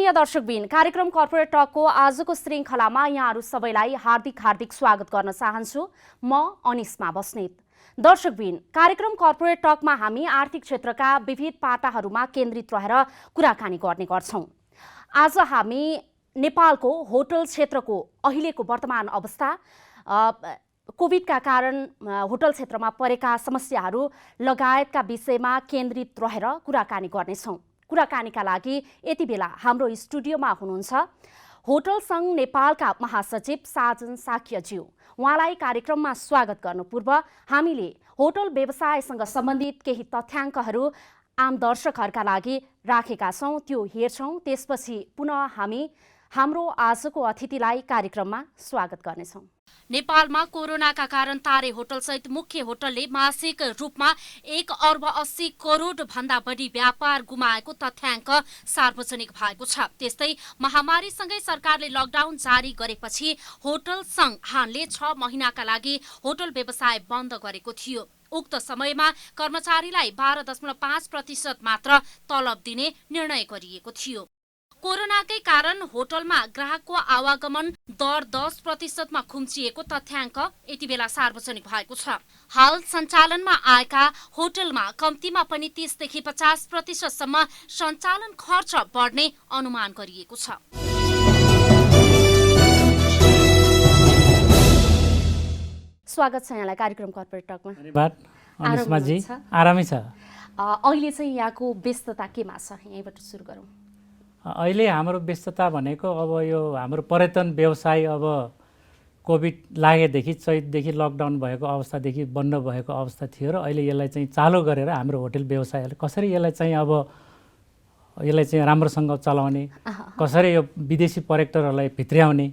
आदरणीय दर्शकबिन, कार्यक्रम कर्पोरेट टकको आजको श्रृङ्खलामा यहाँहरू सबैलाई हार्दिक स्वागत गर्न चाहन्छु। म अनिस्मा बस्नेत। दर्शकबिन, कार्यक्रम कर्पोरेट टकमा हामी आर्थिक क्षेत्रका विविध पाटाहरूमा केन्द्रित रहेर कुराकानी गर्ने गर्छौं। आज हामी नेपालको होटल क्षेत्रको अहिलेको वर्तमान अवस्था, कोभिडका कारण होटल क्षेत्रमा परेका समस्याहरू लगायतका विषयमा केन्द्रित रहेर कुराकानी गर्नेछौं। कुराकानीका लागि यति बेला हाम्रो स्टुडियोमा हुनुहुन्छ होटल संघ नेपालका महासचिव साजन साक्यज्यू। उहाँलाई कार्यक्रममा स्वागत गर्नु पूर्व हामीले होटल व्यवसायसँग सम्बन्धित केही तथ्याङ्कहरू आम दर्शकहरूका लागि राखेका छौं, त्यो हेर्छौं। त्यसपछि पुनः हामी हाम्रो आजको अतिथिलाई कार्यक्रममा स्वागत गर्नेछौं। नेपालमा कोरोनाका कारण तारे होटल सहित मुख्य होटलले मासिक रूपमा 1,80 करोड भन्दा बढी व्यापार गुमाएको तथ्याङ्क सार्वजनिक भएको छ। त्यस्तै महामारीसँगै सरकारले लकडाउन जारी गरेपछि होटल संघ हानले 6 महिनाका लागि होटल व्यवसाय बन्द गरेको थियो। उक्त समयमा कर्मचारीलाई 12.5% मात्र तलब दिने निर्णय गरिएको थियो। कोरोनाकै कारण होटलमा ग्राहकको आवागमन दर 10% मा खुम्चिएको तथ्याङ्क यति बेला सार्वजनिक भएको छ। हाल सञ्चालनमा आएका होटलमा कम्तीमा पनि 30 देखि 50% सम्म सञ्चालन खर्च बढ्ने अनुमान गरिएको छ। स्वागत छ यहाँलाई कार्यक्रम कर्पोरेट टकमा। धन्यवाद अनिस्माजी, आरामै छ। अहिले चाहिँ यहाँको व्यस्तता केमा छ, यहीँबाट सुरु गरौँ। अहिले हाम्रो व्यस्तता भनेको अब यो हाम्रो पर्यटन व्यवसाय अब कोभिड लागेदेखि चैतदेखि लकडाउन भएको अवस्थादेखि बन्द भएको अवस्था थियो र अहिले यसलाई चाहिँ चालु गरेर हाम्रो होटल व्यवसायले कसरी यसलाई चाहिँ राम्रोसँग चलाउने, कसरी यो विदेशी पर्यटकहरूलाई भित्र्याउने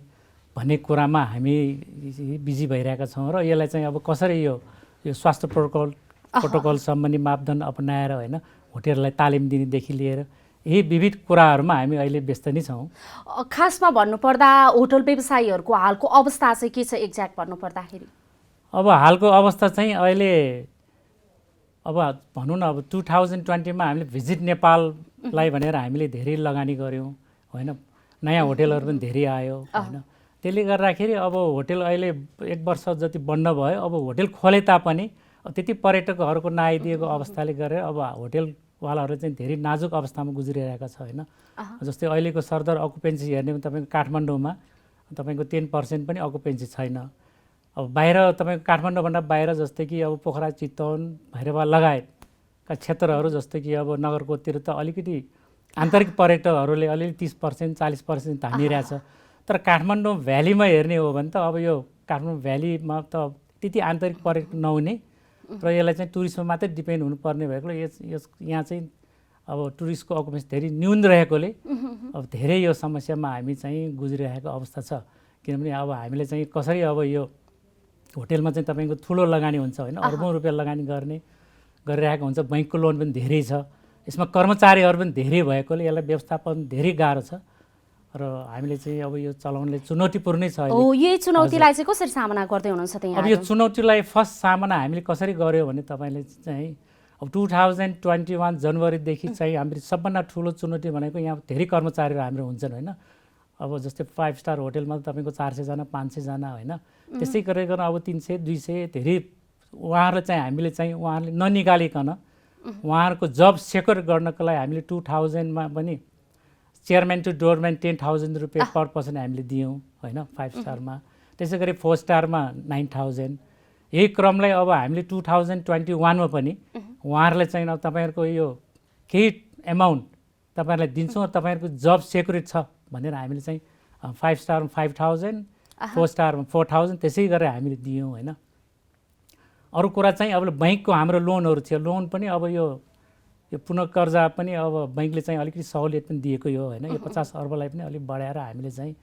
भन्ने कुरामा हामी बिजी भइरहेका छौँ र यसलाई चाहिँ अब कसरी यो स्वास्थ्य प्रोटोकल सम्बन्धी मापदण्ड अपनाएर होइन होटलहरूलाई तालिम दिनेदेखि लिएर यही विविध कुराहरूमा हामी अहिले व्यस्त नै छौँ। खासमा भन्नुपर्दा होटल व्यवसायीहरूको हालको अवस्था चाहिँ के छ एक्ज्याक्ट भन्नुपर्दाखेरि? अब हालको अवस्था चाहिँ अहिले अब भनौँ न, अब 2020मा हामीले भिजिट नेपाललाई भनेर हामीले धेरै लगानी गऱ्यौँ होइन, नयाँ होटलहरू पनि धेरै आयो होइन। त्यसले गर्दाखेरि अब होटल अहिले 1 वर्ष जति बन्द भयो। अब होटल खोले तापनि त्यति पर्यटकहरूको नआइदिएको अवस्थाले गरेर अब होटलवालाहरू चाहिँ धेरै नाजुक अवस्थामा गुज्रिरहेका छ होइन। जस्तै अहिलेको सरदर अकुपेन्सी हेर्ने भने तपाईँको काठमाडौँमा तपाईँको 10% पनि अकुपेन्सी छैन। अब बाहिर तपाईँको काठमाडौँभन्दा बाहिर जस्तै कि अब पोखरा, चितवन, भैरवा लगायतका क्षेत्रहरू जस्तै कि अब नगरकोटतिर त अलिकति आन्तरिक पर्यटकहरूले अलिअलि 30% 40% धानिरहेछ। तर काठमाडौँ भ्यालीमा हेर्ने हो भने त अब यो काठमाडौँ भ्यालीमा त त्यति आन्तरिक पर्यटक नहुने र यसलाई चाहिँ टुरिस्टमा मात्रै डिपेन्ड हुनुपर्ने भएकोले यहाँ चाहिँ अब टुरिस्टको अकुपेन्सी धेरै न्यून रहेकोले अब धेरै यो समस्यामा हामी चाहिँ गुज्रिरहेको अवस्था छ। किनभने अब हामीले चाहिँ कसरी अब यो होटेलमा चाहिँ तपाईँको ठुलो लगानी हुन्छ होइन, अर्बौँ रुपियाँ लगानी गरिरहेको हुन्छ। बैङ्कको लोन पनि धेरै छ, यसमा कर्मचारीहरू पनि धेरै भएकोले यसलाई व्यवस्थापन धेरै गाह्रो छ र हामीले चाहिँ अब यो चलाउनले चुनौतीपूर्ण नै छ। यही चुनौतीलाई चाहिँ कसरी सामना गर्दै हुनुहुन्छ त्यहाँ? अब यो चुनौतीलाई फर्स्ट सामना हामीले कसरी गर्यो भने तपाईँले चाहिँ अब 2021 जनवरीदेखि चाहिँ हाम्रो सबभन्दा ठुलो चुनौती भनेको यहाँ धेरै कर्मचारीहरू हाम्रो हुन्छन् होइन। अब जस्तै 5 स्टार होटलमा तपाईँको 400 जना 500 जना होइन, त्यसै गरेर अब 300 200 धेरै उहाँहरूलाई चाहिँ हामीले चाहिँ उहाँहरूले ननिकालिकन उहाँहरूको जब सेक्योर गर्नको लागि हामीले 2000मा पनि चेयरम्यान टु डोरम्यान 10,000 रुपियाँ पर पर्सन हामीले दियौँ होइन 5 स्टारमा। त्यसै गरी 4 स्टारमा 9,000। यही क्रमलाई अब हामीले 2021मा पनि उहाँहरूलाई चाहिँ अब तपाईँहरूको यो केही एमाउन्ट तपाईँहरूलाई दिन्छौँ, तपाईँहरूको जब सेक्युरिटी छ भनेर हामीले चाहिँ 5 स्टारमा 5,000, 4 स्टारमा 4,000 त्यसै गरेर हामीले दियौँ होइन। अरू कुरा चाहिँ अब बैङ्कको हाम्रो लोनहरू थियो, लोन पनि अब यो पुनः कर्जा पनि अब बैङ्कले चाहिँ अलिकति सहुलियत पनि दिएको यो होइन। यो 50 अर्बलाई पनि अलिक बढाएर हामीले चाहिँ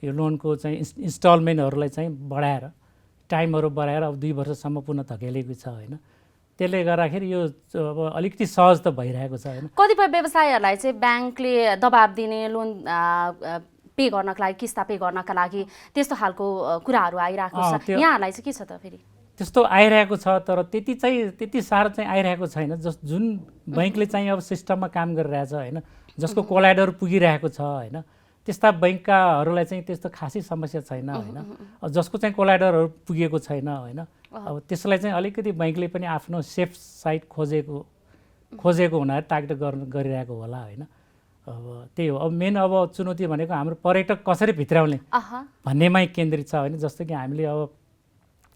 यो लोनको चाहिँ इन्स्टलमेन्टहरूलाई चाहिँ बढाएर टाइमहरू बढाएर अब 2 वर्षसम्म पुनः धकेलेको छ होइन। त्यसले गर्दाखेरि यो अब अलिकति सहज त भइरहेको छ होइन। कतिपय व्यवसायहरूलाई चाहिँ ब्याङ्कले दबाब दिने, लोन पे गर्नका लागि, किस्ता पे गर्नका लागि त्यस्तो खालको कुराहरू आइरहेको छ। यहाँहरूलाई चाहिँ के छ त फेरि? त्यस्तो आइरहेको छ तर त्यति साह्रो चाहिँ आइरहेको छैन। जुन बैङ्कले चाहिँ अब सिस्टममा काम गरिरहेछ होइन, जसको कोलाइडर पुगिरहेको छ होइन, त्यस्ता बैंककाहरूलाई चाहिँ त्यस्तो खासै समस्या छैन होइन। जसको चाहिँ कोलाइडरहरू पुगेको छैन होइन, अब त्यसलाई चाहिँ अलिकति बैंकले पनि आफ्नो सेफ साइड खोजेको हुनाले टार्गेट गरिरहेको होला होइन। अब त्यही हो, अब मेन अब चुनौती भनेको हाम्रो पर्यटक कसरी भित्राउने भन्नेमै केन्द्रित छ होइन। जस्तो कि हामीले अब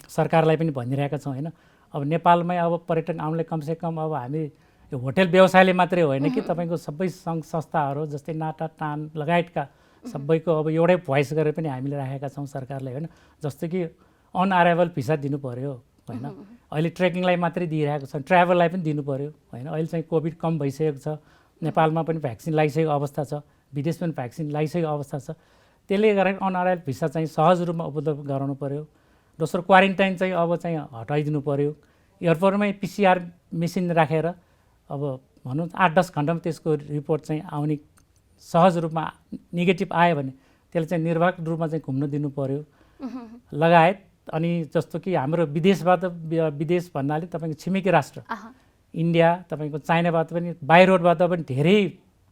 सरकारलाई पनि भनिरहेका छौँ होइन, अब नेपालमै अब पर्यटक आउनलाई कमसेकम अब हामी यो होटेल व्यवसायले मात्रै होइन कि तपाईँको सबै सङ्घ संस्थाहरू जस्तै नाटा टान लगायतका सबैको अब एउटै भोइस गरेर पनि हामीले राखेका छौँ सरकारलाई होइन। जस्तो कि अन अराइभल भिसा दिनु पऱ्यो होइन, अहिले ट्रेकिङलाई मात्रै दिइरहेको छ, ट्राभललाई पनि दिनु पऱ्यो होइन। अहिले चाहिँ कोभिड कम भइसकेको छ, नेपालमा पनि भ्याक्सिन लगाइसकेको अवस्था छ, विदेश पनि भ्याक्सिन लगाइसकेको अवस्था छ, त्यसले गर्दा अन अराइभल भिसा चाहिँ सहज रूपमा उपलब्ध गराउनु पऱ्यो। दोस्रो क्वारेन्टाइन चाहिँ अब चाहिँ हटाइदिनु पऱ्यो, एयरपोर्टमै PCR मेसिन राखेर अब भनौँ 8-10 घन्टामा त्यसको रिपोर्ट चाहिँ आउने, सहज रूपमा नेगेटिभ आयो भने त्यसले चाहिँ निर्वाहक रूपमा चाहिँ घुम्न दिनु पऱ्यो लगायत। अनि जस्तो कि हाम्रो विदेश भन्नाले तपाईँको छिमेकी राष्ट्र इन्डिया, तपाईँको चाइनाबाट पनि बाई रोडबाट पनि धेरै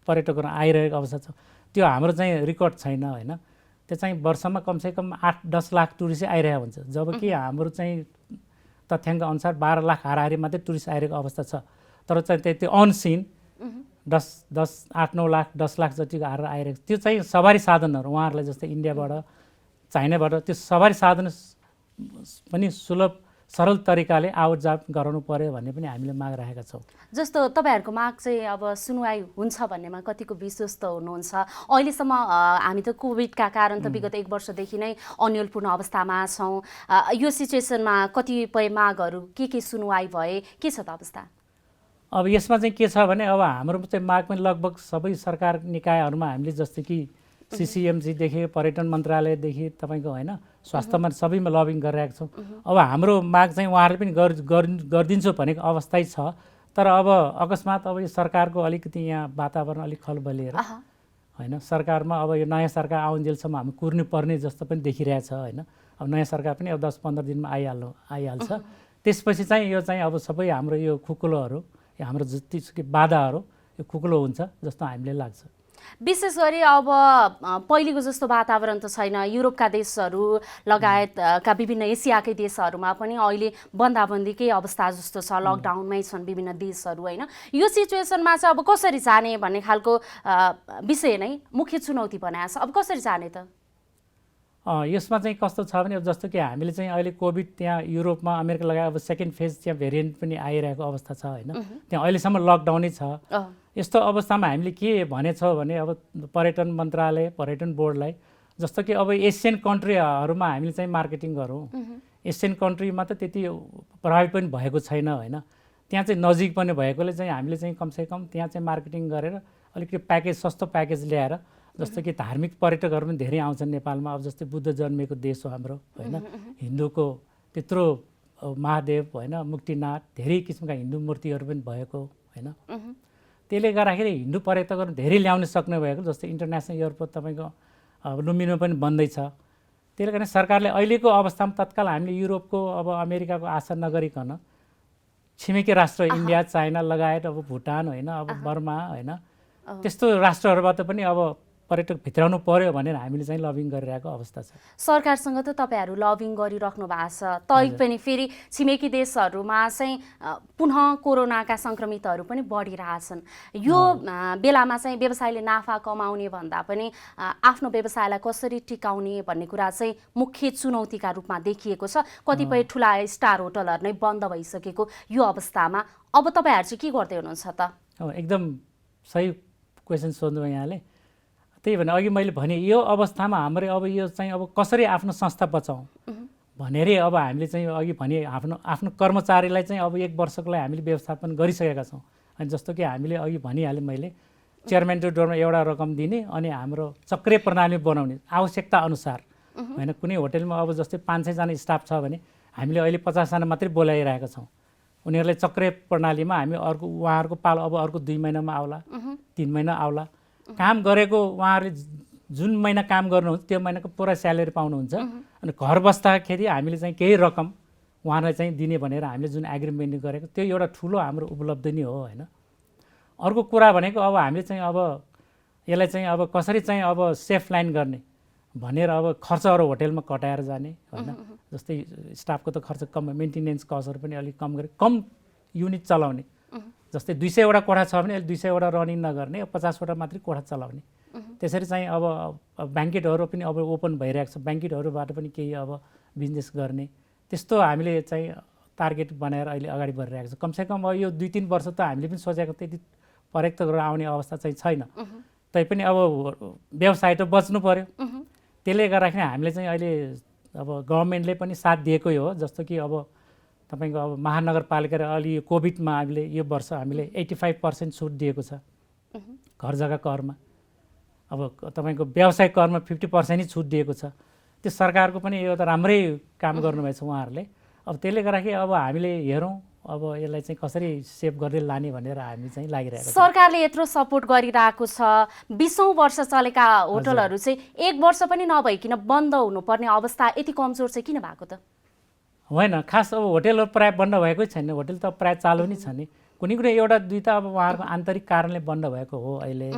पर्यटकहरू आइरहेको अवस्था छ, त्यो हाम्रो चाहिँ रेकर्ड छैन होइन। त्यो चाहिँ वर्षमा कमसेकम 8-10 लाख टुरिस्ट आइरहेको हुन्छ, जबकि हाम्रो चाहिँ तथ्याङ्क अनुसार 12 लाख हाराहारी मात्रै टुरिस्ट आइरहेको अवस्था छ। तर चाहिँ त्यो अनसिन 8-9 लाख 10 लाख जतिको हारेर आइरहेको छ। त्यो चाहिँ सवारी साधनहरू उहाँहरूलाई जस्तै इन्डियाबाट चाइनाबाट त्यो सवारी साधन पनि सुलभ सरल तरिकाले आवतजात गराउनु पर्यो भन्ने पनि हामीले माग राखेका छौँ। जस्तो तपाईँहरूको माग चाहिँ अब सुनवाई हुन्छ भन्नेमा कतिको विश्वस्त हुनुहुन्छ? अहिलेसम्म हामी त कोभिडका कारण त विगत 1 वर्षदेखि नै अन्यलपूर्ण अवस्थामा छौँ। यो सिचुएसनमा कतिपय मागहरू के सुनवाई भए, के छ त अवस्था? अब यसमा चाहिँ के छ भने अब हाम्रो चाहिँ माग पनि लगभग सबै सरकार निकायहरूमा हामीले जस्तै कि CCMCदेखि पर्यटन मन्त्रालयदेखि तपाईँको होइन स्वास्थ्यमा सबैमा लबिङ गरिरहेको छौँ। अब हाम्रो माग चाहिँ उहाँहरूले पनि गरिदिन्छु भनेको अवस्थै छ। तर अब अकस्मात अब यो सरकारको अलिकति यहाँ वातावरण अलिक खलबलिएर होइन, सरकारमा अब यो नयाँ सरकार आउन्जेलसम्म हामी कुर्नु पर्ने जस्तो पनि देखिरहेछ होइन। अब नयाँ सरकार पनि अब 10-15 दिनमा आइहाल्छ। त्यसपछि चाहिँ यो चाहिँ अब सबै हाम्रो यो खुकुलोहरू, हाम्रो जतिसुकै बाधाहरू यो खुकुलो हुन्छ जस्तो हामीले लाग्छ। विशेष गरी अब पहिलेको जस्तो वातावरण त छैन। युरोपका देशहरू लगायतका विभिन्न एसियाकै देशहरूमा पनि अहिले बन्दाबन्दीकै अवस्था जस्तो छ, लकडाउनमै छन् विभिन्न देशहरू होइन। यो सिचुएसनमा चाहिँ अब कसरी जाने भन्ने खालको विषय नै मुख्य चुनौती बनाएको छ। अब कसरी जाने त? यसमा चाहिँ कस्तो छ भने अब जस्तो कि हामीले चाहिँ अहिले कोभिड त्यहाँ युरोपमा अमेरिका लगायत अब सेकेन्ड फेज त्यहाँ भेरिएन्ट पनि आइरहेको अवस्था छ होइन। त्यहाँ अहिलेसम्म लकडाउनै छ। यस्तो अवस्थामा हामीले के भनेछौँ भने अब पर्यटन मन्त्रालय, पर्यटन बोर्डलाई जस्तो कि अब एसियन कन्ट्रीहरूमा हामीले चाहिँ मार्केटिङ गरौँ। एसियन कन्ट्रीमा त त्यति प्रभावित पनि भएको छैन होइन। त्यहाँ चाहिँ नजिक पनि भएकोले चाहिँ हामीले चाहिँ कमसेकम त्यहाँ चाहिँ मार्केटिङ गरेर अलिकति प्याकेज, सस्तो प्याकेज ल्याएर, जस्तो कि धार्मिक पर्यटकहरू पनि धेरै आउँछन् नेपालमा। अब जस्तै बुद्ध जन्मेको देश हो हाम्रो होइन, हिन्दूको त्यत्रो महादेव होइन, मुक्तिनाथ, धेरै किसिमका हिन्दू मूर्तिहरू पनि भएको होइन। त्यसले गर्दाखेरि हिन्दू पर्यटकहरू धेरै ल्याउन सक्ने भएको, जस्तै इन्टरनेसनल एयरपोर्ट तपाईँको लुम्बिनीमा पनि बन्दैछ। त्यसले गर्दा सरकारले अहिलेको अवस्थामा तत्काल हामीले युरोपको अब अमेरिकाको आशा नगरिकन छिमेकी राष्ट्र इन्डिया, चाइना लगायत अब भुटान होइन, अब बर्मा होइन, त्यस्तो राष्ट्रहरूबाट पनि अब पर्यटक भित्राउनु पर्यो भनेर हामीले चाहिँ लबिङ गरिरहेको अवस्था छ। सरकारसँग त तपाईँहरू लबिङ गरिराख्नु भएको छ, तैपनि फेरि छिमेकी देशहरूमा चाहिँ पुनः कोरोनाका सङ्क्रमितहरू पनि बढिरहेछन्। यो बेलामा चाहिँ व्यवसायले नाफा कमाउने भन्दा पनि आफ्नो व्यवसायलाई कसरी टिकाउने भन्ने कुरा चाहिँ मुख्य चुनौतीका रूपमा देखिएको छ। कतिपय ठुला स्टार होटलहरू नै बन्द भइसकेको यो अवस्थामा अब तपाईँहरू चाहिँ के गर्दै हुनुहुन्छ त? एकदम सही क्वेसन सोध्नु यहाँले। त्यही भने अघि मैले भने यो अवस्थामा हाम्रो अब यो चाहिँ अब कसरी आफ्नो संस्था बचाउँ भनेरै अब हामीले चाहिँ अघि भने आफ्नो कर्मचारीलाई चाहिँ अब 1 वर्षको लागि हामीले व्यवस्थापन गरिसकेका छौँ। अनि जस्तो कि हामीले अघि भनिहालेँ मैले, चेयरम्यान टु डोरमा एउटा रकम दिने अनि हाम्रो चक्रे प्रणाली बनाउने आवश्यकता अनुसार होइन। कुनै होटेलमा अब जस्तै 500 जना स्टाफ छ भने हामीले अहिले 50 जना मात्रै बोलाइरहेका छौँ। उनीहरूलाई चक्रे प्रणालीमा हामी उहाँहरूको पालो अब अर्को 2 महिनामा आउला, 3 महिना आउला। काम गरेको उहाँहरूले जुन महिना काम गर्नुहुन्छ त्यो महिनाको पुरा स्यालेरी पाउनुहुन्छ। अनि घर बस्दाखेरि हामीले चाहिँ केही रकम उहाँलाई चाहिँ दिने भनेर हामीले जुन एग्रिमेन्ट गरेको त्यो एउटा ठुलो हाम्रो उपलब्धि नै हो होइन। अर्को कुरा भनेको अब हामीले चाहिँ अब यसलाई चाहिँ अब कसरी चाहिँ अब सेफ लाइन गर्ने भनेर अब खर्चहरू होटेलमा कटाएर जाने होइन। जस्तै स्टाफको त खर्च कम, मेन्टेनेन्स कस्टहरू पनि अलिक कम गरे, कम युनिट चलाउने। जस्तै 200वटा कोठा छ भने 200वटा रनिङ नगर्ने, 50वटा मात्रै कोठा चलाउने। त्यसरी चाहिँ अब ब्याङ्केटहरू पनि अब ओपन भइरहेको छ, ब्याङ्केटहरूबाट पनि केही अब बिजनेस गर्ने, त्यस्तो हामीले चाहिँ टार्गेट बनाएर अहिले अगाडि बढिरहेको छ। कमसेकम अब यो 2-3 वर्ष त हामीले पनि सोचेको त्यति पर्याप्त गरेर आउने अवस्था चाहिँ छैन। तैपनि अब व्यवसाय त बच्नु पर्यो, त्यसले गर्दाखेरि हामीले चाहिँ अहिले अब गभर्मेन्टले पनि साथ दिएकै हो। जस्तो कि अब तपाईँको अब महानगरपालिका र अलि कोभिडमा हामीले यो वर्ष हामीले 85% छुट दिएको छ घर जग्गा करमा। अब तपाईँको व्यवसाय करमा 50% नै छुट दिएको छ। त्यो सरकारको पनि यो त राम्रै काम गर्नुभएछ उहाँहरूले। अब त्यसले गर्दाखेरि अब हामीले हेरौँ अब यसलाई चाहिँ कसरी सेभ गर्दै लाने भनेर हामी चाहिँ लागिरहेको छ। सरकारले यत्रो सपोर्ट गरिरहेको छ, 20औं वर्ष चलेका होटलहरू चाहिँ 1 वर्ष पनि नभइकन बन्द हुनुपर्ने अवस्था यति कमजोर चाहिँ किन भएको त? होइन, खास अब होटेलहरू प्रायः बन्द भएकै छैन, होटेल त प्रायः चालु नै छ नि। कुनै कुनै एउटा दुईटा अब उहाँहरूको आन्तरिक कारणले बन्द भएको हो अहिले।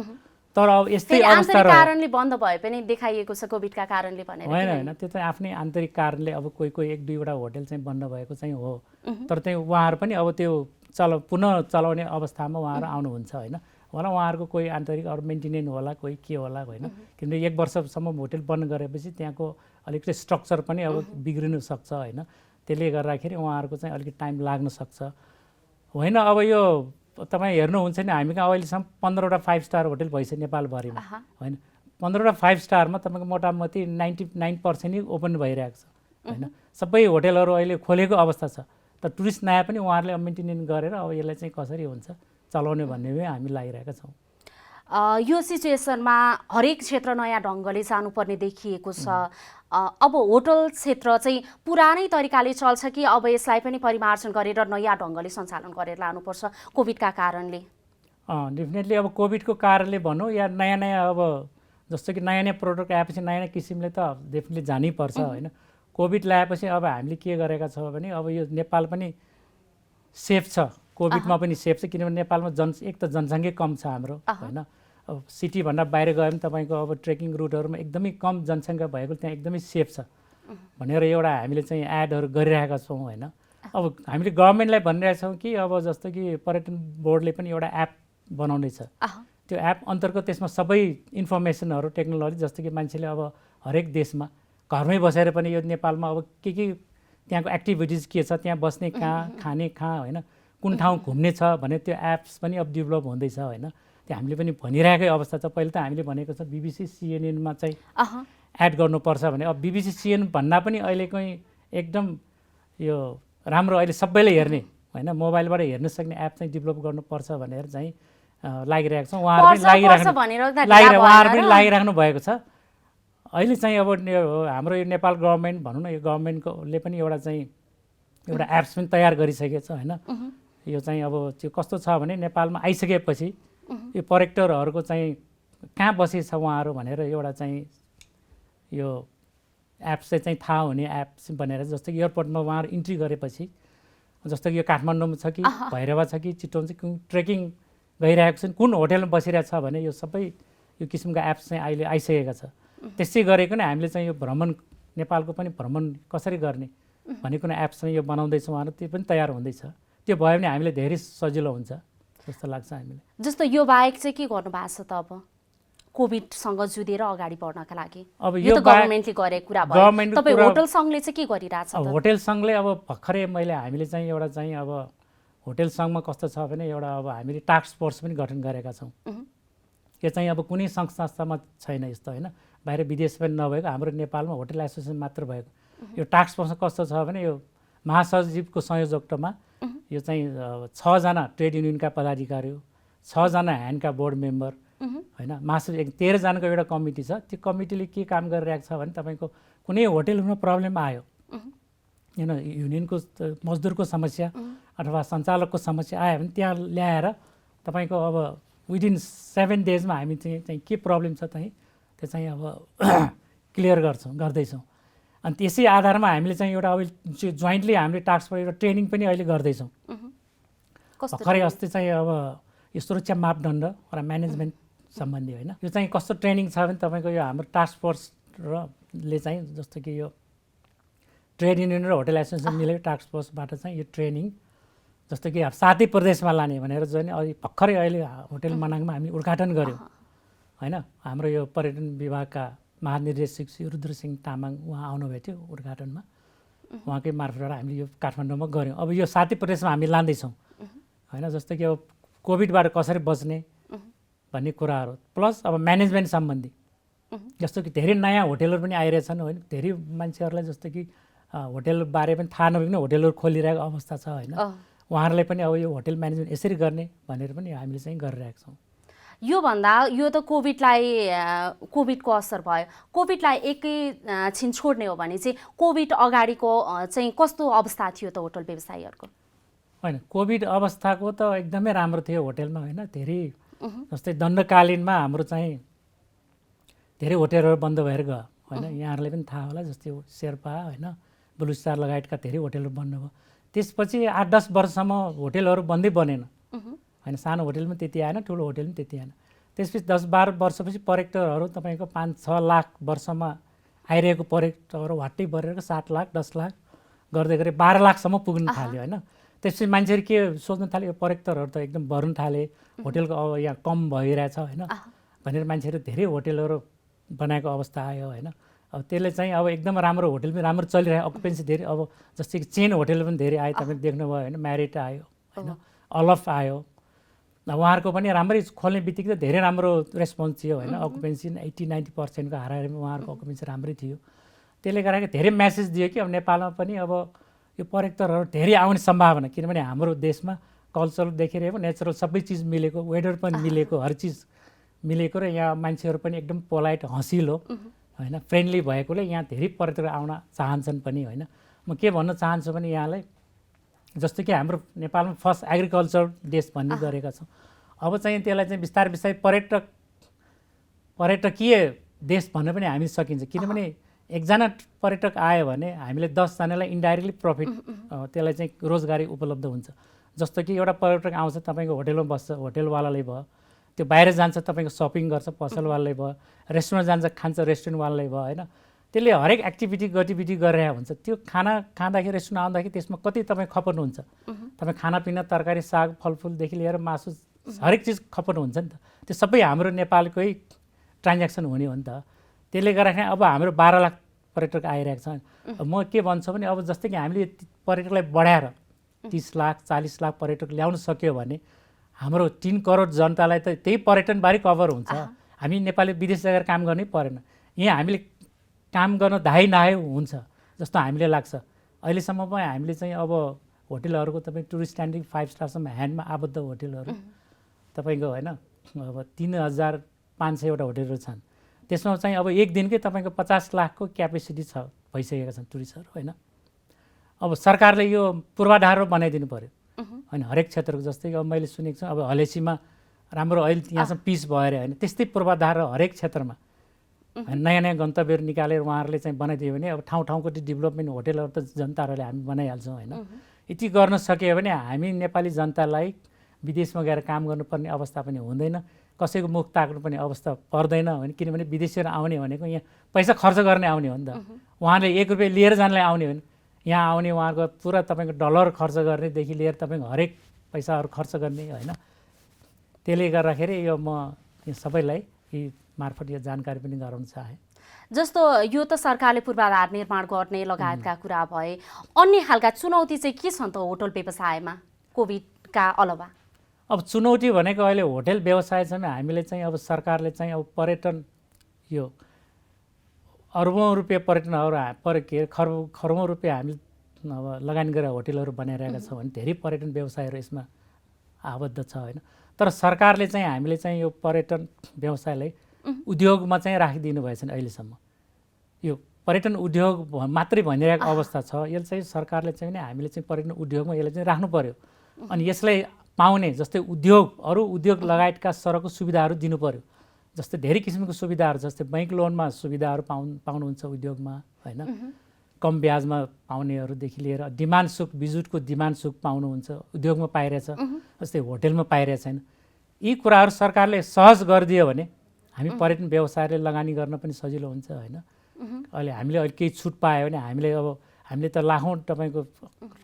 तर अब यस्तै अवस्था आन्तरिक कारणले बन्द भए पनि देखाइएको छ कोभिडका कारणले भनेर। होइन, त्यो चाहिँ आफ्नै आन्तरिक कारणले अब कोही कोही 1-2वटा होटेल चाहिँ बन्द भएको चाहिँ हो। तर चाहिँ उहाँहरू पनि अब त्यो पुनः चलाउने अवस्थामा उहाँहरू आउनुहुन्छ होइन। होला उहाँहरूको कोही आन्तरिक अरू मेन्टेनेन्स होला, कोही के होला होइन। किनभने 1 वर्षसम्म होटेल बन्द गरेपछि त्यहाँको अलिकति स्ट्रक्चर पनि अब बिग्रिनु सक्छ होइन। त्यसले गर्दाखेरि उहाँहरूको चाहिँ अलिकति टाइम लाग्न सक्छ होइन। अब यो तपाईँ हेर्नुहुन्छ नि, हामी कहाँ अहिलेसम्म 15वटा 5 स्टार होटेल भइसक्यो नेपालभरिमा होइन। 15वटा 5 स्टारमा तपाईँको मोटामोटी 99% नै ओपन भइरहेको छ होइन। सबै होटेलहरू अहिले खोलेको अवस्था छ। त टुरिस्ट नआए पनि उहाँहरूले मेन्टेनेन्स गरेर अब यसलाई चाहिँ कसरी हुन्छ चलाउने भन्ने हामी लागिरहेका छौँ। यो सिचुएसनमा हरेक क्षेत्र नयाँ ढङ्गले जानुपर्ने देखिएको छ। अब होटल क्षेत्र चाहिँ पुरानै तरिकाले चल्छ कि अब यसलाई पनि परिमार्जन गरेर नयाँ ढङ्गले सञ्चालन गरेर लानुपर्छ कोभिडका कारणले? डेफिनेटली अब कोभिडको कारणले भनौँ या नयाँ नयाँ अब जस्तो कि नयाँ नयाँ प्रोडक्ट आएपछि नयाँ नयाँ किसिमले त डेफिनेटली जानैपर्छ होइन। कोभिड ल्याएपछि अब हामीले के गरेका छौँ भने अब यो नेपाल पनि सेफ छ, कोभिडमा पनि सेफ छ। किनभने नेपालमा एक त जनसङ्ख्या कम छ हाम्रो होइन। अब सिटीभन्दा बाहिर गयो भने तपाईँको अब ट्रेकिङ रुटहरूमा एकदमै कम जनसङ्ख्या भएको त्यहाँ एकदमै सेफ छ भनेर एउटा हामीले चाहिँ एडहरू गरिरहेका छौँ होइन। अब हामीले गभर्मेन्टलाई भनिरहेका छौँ कि अब जस्तो कि पर्यटन बोर्डले पनि एउटा एप बनाउँदैछ। त्यो एप अन्तर्गत त्यसमा सबै इन्फर्मेसनहरू टेक्नोलोजी जस्तो कि मान्छेले अब हरेक देशमा घरमै बसेर पनि यो नेपालमा अब के त्यहाँको एक्टिभिटिज के छ, त्यहाँ बस्ने कहाँ, खाने कहाँ होइन, कुन ठाउँ घुम्ने छ भने त्यो एप्स पनि अब डेभलप हुँदैछ होइन। त्यो हामीले पनि भनिरहेकै अवस्था छ। पहिले त हामीले भनेको छ BBC CNN चाहिँ एड गर्नुपर्छ भने, अब BBC CNN भन्दा पनि अहिले चाहिँ एकदम यो राम्रो अहिले सबैले हेर्ने होइन, मोबाइलबाट हेर्न सक्ने एप चाहिँ डेभलप गर्नुपर्छ भनेर चाहिँ लागिरहेको छ। उहाँहरू पनि लागिराख्नु भएको छ। अहिले चाहिँ अब हाम्रो यो नेपाल गभर्मेन्ट भनौँ न, यो गभर्मेन्टकोले पनि एउटा एप्स पनि तयार गरिसकेको छ होइन। यो चाहिँ अब त्यो कस्तो छ भने नेपालमा आइसकेपछि यो पर्यटकहरूको चाहिँ कहाँ बसेछ उहाँहरू भनेर एउटा चाहिँ यो एप्स चाहिँ थाहा हुने एप्स भनेर, जस्तो कि एयरपोर्टमा उहाँहरू इन्ट्री गरेपछि जस्तो कि यो काठमाडौँमा छ कि भैरवा छ कि चितवन चाहिँ ट्रेकिङ गइरहेको छ, कुन होटेलमा बसिरहेको छ भने यो सबै यो किसिमका एप्स चाहिँ अहिले आइसकेका छ। त्यसै गरेको नै हामीले चाहिँ यो भ्रमण नेपालको पनि भ्रमण कसरी गर्ने भनेको एप्स चाहिँ यो बनाउँदैछौँ उहाँहरू, त्यो पनि तयार हुँदैछ। त्यो भयो भने हामीले धेरै सजिलो हुन्छ जस्तो लाग्छ हामीलाई। जस्तो यो बाहेक चाहिँ के गर्नु भएको छ त अब कोभिडसँग जुधेर अगाडि बढ्नका लागि? अब यो त गभर्मेन्टले गरेको कुरा भयो, तपाईँ होटल सङ्घले चाहिँ के गरिरहेछ? होटल सङ्घले अब भर्खरै हामीले चाहिँ एउटा चाहिँ अब होटल सङ्घमा कस्तो छ भने एउटा अब हामीले टास्क फोर्स पनि गठन गरेका छौँ। यो चाहिँ अब कुनै सङ्घ संस्थामा छैन यस्तो होइन, बाहिर विदेश पनि नभएको, हाम्रो नेपालमा होटल एसोसिएसन मात्र भएको। यो टास्क फोर्समा कस्तो छ भने यो महासचिवको संयोजकत्वमा यो चाहिँ 6 जना ट्रेड युनियनका पदाधिकारी, 6 जना ह्यान्डका बोर्ड मेम्बर होइन, महासचिव 13 जनाको एउटा कमिटी छ। त्यो कमिटीले के काम गरिरहेको छ भने तपाईँको कुनै होटेलमा प्रब्लम आयो होइन, युनियनको मजदुरको समस्या अथवा सञ्चालकको समस्या आयो भने त्यहाँ ल्याएर तपाईँको अब विदिन 7 डेजमा हामी चाहिँ के प्रब्लम छ त्यो चाहिँ अब क्लियर गर्दैछौँ। अनि त्यसै आधारमा हामीले चाहिँ एउटा अब जोइन्टली हामीले टास्क फोर्स एउटा ट्रेनिङ पनि अहिले गर्दैछौँ। भर्खरै अस्ति चाहिँ अब यो सुरक्षा मापदण्ड र म्यानेजमेन्ट सम्बन्धी होइन। यो चाहिँ कस्तो ट्रेनिङ छ भने तपाईँको यो हाम्रो टास्क फोर्स रले चाहिँ जस्तो कि यो ट्रेड युनियन र होटल एसोसिएसन मिलेको टास्क फोर्सबाट चाहिँ यो ट्रेनिङ जस्तो कि 7 प्रदेशमा लाने भनेर चाहिँ अहिले भर्खरै अहिले होटल मनाङमा हामी उद्घाटन गऱ्यौँ होइन। हाम्रो यो पर्यटन विभागका महानिर्देशक श्री रुद्रसिंह तामाङ उहाँ आउनुभएको थियो उद्घाटनमा, उहाँकै मार्फतबाट हामीले यो काठमाडौँमा गऱ्यौँ। अब यो 7 प्रदेशमा हामी लाँदैछौँ होइन। जस्तो कि अब कोभिडबाट कसरी बच्ने भन्ने कुराहरू प्लस अब म्यानेजमेन्ट सम्बन्धी जस्तो कि धेरै नयाँ होटेलहरू पनि आइरहेछन् होइन। धेरै मान्छेहरूलाई जस्तो कि होटेलबारे पनि थाहा नभइकन होटेलहरू खोलिरहेको अवस्था छ होइन। उहाँहरूलाई पनि अब यो होटेल म्यानेजमेन्ट यसरी गर्ने भनेर पनि हामीले चाहिँ गरिरहेका छौँ। यो त कोभिडको असर भयो। कोभिडलाई एकैछिन छोड्ने हो भने चाहिँ कोभिड अगाडिको चाहिँ कस्तो अवस्था थियो त होटल व्यवसायीहरूको? होइन, कोभिड अवस्थाको त एकदमै राम्रो थियो होटेलमा होइन। धेरै जस्तै दण्डकालीनमा हाम्रो चाहिँ धेरै होटेलहरू बन्द भएर गयो होइन। यहाँहरूलाई पनि थाहा होला, जस्तै शेर्पा होइन, ब्लु स्टार लगायतका धेरै होटेलहरू बन्द भयो। त्यसपछि 8-10 वर्षसम्म होटेलहरू बन्दै बनेन होइन। सानो होटेल पनि त्यति आएन, ठुलो होटेल पनि त्यति आएन। त्यसपछि 10-12 वर्षपछि पर्यटकहरू तपाईँको 5-6 लाख वर्षमा आइरहेको पर्यटकहरू वाट्टै बढेर 7 लाख 10 लाख गर्दै गरे 12 लाखसम्म पुग्न थाल्यो होइन। त्यसपछि मान्छेहरू के सोच्न थाल्यो, यो पर्यटकहरू त एकदम बढ्न थाले, होटेलको अब यहाँ कम भइरहेछ होइन भनेर मान्छेहरू धेरै होटेलहरू बनाएको अवस्था आयो होइन। अब त्यसले चाहिँ अब एकदम राम्रो होटेल पनि राम्रो चलिरहेको, अकुपेन्सी धेरै अब जस्तै कि चेन होटेल पनि धेरै आयो, तपाईँले देख्नुभयो होइन। म्यारिट आयो होइन, अलफ आयो, उहाँहरूको पनि राम्रै खोल्ने बित्तिकै त धेरै राम्रो रेस्पोन्स थियो होइन। अकुपेन्सी 80-90% हाराहारीमा उहाँहरूको अकुपेन्सी राम्रै थियो। त्यसले गर्दाखेरि धेरै म्यासेज दियो कि अब नेपालमा पनि अब यो पर्यटकहरू धेरै आउने सम्भावना, किनभने हाम्रो देशमा कल्चरदेखि लिएर नेचरल सबै चिज मिलेको, वेदर पनि मिलेको, हर चिज मिलेको र यहाँ मान्छेहरू पनि एकदम पोलाइट हँसिलो होइन, फ्रेन्डली भएकोले यहाँ धेरै पर्यटकहरू आउन चाहन्छन् पनि होइन। म के भन्न चाहन्छु भने यहाँलाई जस्तो कि हाम्रो नेपालमा फर्स्ट एग्रिकल्चर देश भन्ने गरेका छौँ। अब चाहिँ त्यसलाई चाहिँ बिस्तारै बिस्तारै पर्यटकीय देश भन्न पनि हामी सकिन्छ। किनभने एकजना पर्यटक आयो भने हामीले 10 जनालाई इन्डाइरेक्टली प्रफिट त्यसलाई चाहिँ रोजगारी उपलब्ध हुन्छ। जस्तो कि एउटा पर्यटक आउँछ, तपाईँको होटेलमा बस्छ, होटेलवालाले भयो, त्यो बाहिर जान्छ तपाईँको सपिङ गर्छ पसलवालाले भयो, रेस्टुरेन्ट जान्छ खान्छ रेस्टुरेन्टवालाले भयो होइन। त्यसले हरेक गतिविधि गरिरहेको हुन्छ। त्यो खाना खाँदाखेरि रेस्टुरेन्ट आउँदाखेरि त्यसमा कति तपाईँ खपाउनुहुन्छ, तपाईँ खानापिना तरकारी साग फलफुलदेखि लिएर मासु हरेक चिज खपाउनुहुन्छ नि त। त्यो सबै हाम्रो नेपालकै ट्रान्ज्याक्सन हुने हो नि त। त्यसले गर्दाखेरि अब हाम्रो 12 लाख पर्यटक आइरहेको छ। म के भन्छु भने अब जस्तै कि हामीले पर्यटकलाई बढाएर 30 लाख 40 लाख पर्यटक ल्याउन सक्यो भने हाम्रो 3 करोड जनतालाई त त्यही पर्यटनबारे कभर हुन्छ। हामी नेपाली विदेश गएर काम गर्नै परेन, यहाँ हामीले काम गर्न धाइ नहाइ हुन्छ जस्तो हामीले लाग्छ। अहिलेसम्म पनि हामीले चाहिँ अब होटेलहरूको तपाईँ टुरिस्ट स्ट्यान्डिङ 5 स्टारसम्म ह्यान्डमा आबद्ध होटेलहरू तपाईँको होइन अब 3500 वटा होटेलहरू छन्। त्यसमा चाहिँ अब एक दिनकै तपाईँको 50 लाखको क्यापेसिटी छ, भइसकेका छन् टुरिस्टहरू होइन। अब सरकारले यो पूर्वाधारहरू बनाइदिनु पऱ्यो होइन हरेक क्षेत्रको। जस्तै अब मैले सुनेको छु अब हलेसीमा राम्रो अहिले यहाँसम्म पिस भएर होइन, त्यस्तै पूर्वाधार हरेक क्षेत्रमा नयाँ नयाँ गन्तव्यहरू निकालेर उहाँहरूले चाहिँ बनाइदियो भने अब ठाउँ डेभलपमेन्ट होटेलहरू त जनताहरूले हामी बनाइहाल्छौँ होइन। यति गर्न सक्यो भने हामी नेपाली जनतालाई विदेशमा गएर काम गर्नुपर्ने अवस्था पनि हुँदैन, कसैको मुख ताक्नुपर्ने अवस्था पर्दैन होइन। किनभने विदेशीहरू आउने भनेको यहाँ पैसा खर्च गर्ने आउने हो नि त। उहाँले 1 रुपियाँ लिएर जानलाई आउने हो नि, यहाँ आउने उहाँको पुरा तपाईँको डलर खर्च गर्नेदेखि लिएर तपाईँको हरेक पैसाहरू खर्च गर्ने होइन। त्यसले गर्दाखेरि यो म सबैलाई यी मार्फत यो जानकारी पनि गराउन चाहे। जस्तो यो त सरकारले पूर्वाधार निर्माण गर्ने लगायतका कुरा भए, अन्य खालका चुनौती चाहिँ के छन् त होटल व्यवसायमा कोभिडका अलावा? अब चुनौती भनेको अहिले होटेल व्यवसाय छ भने हामीले चाहिँ अब सरकारले चाहिँ अब पर्यटन यो अरबौँ रुपियाँ पर्यटनहरू खरबौँ रुपियाँ हामीले अब लगानी गरेर होटेलहरू बनाइरहेका छौँ भने धेरै पर्यटन व्यवसायहरू यसमा आबद्ध छ होइन। तर सरकारले चाहिँ हामीले चाहिँ यो पर्यटन व्यवसायलाई उद्योगमा चाहिँ राखिदिनु भएछ अहिलेसम्म। यो पर्यटन उद्योग मात्रै भनिरहेको अवस्था छ। यसले चाहिँ सरकारले चाहिँ हामीले चाहिँ पर्यटन उद्योगमा यसलाई चाहिँ राख्नु पर्यो। अनि यसलाई पाउने जस्तै अरू उद्योग लगायतका सरको सुविधाहरू दिनु पर्यो। जस्तै धेरै किसिमको सुविधाहरू छ, जस्तै बैंक लोनमा सुविधाहरू पाउनुहुन्छ उद्योगमा होइन, कम ब्याजमा पाउनेहरूदेखि लिएर डिमान्ड सुक, बिजुटको डिमान्ड सुक पाउनुहुन्छ उद्योगमा पाइरहेछ, जस्तै होटेलमा पाइरहेको छैन। यी कुराहरू सरकारले सहज गरिदियो भने हामी पर्यटन व्यवसायले लगानी गर्न पनि सजिलो हुन्छ होइन। अहिले हामीले अहिले केही छुट पायो भने हामीले त लाखौँ तपाईँको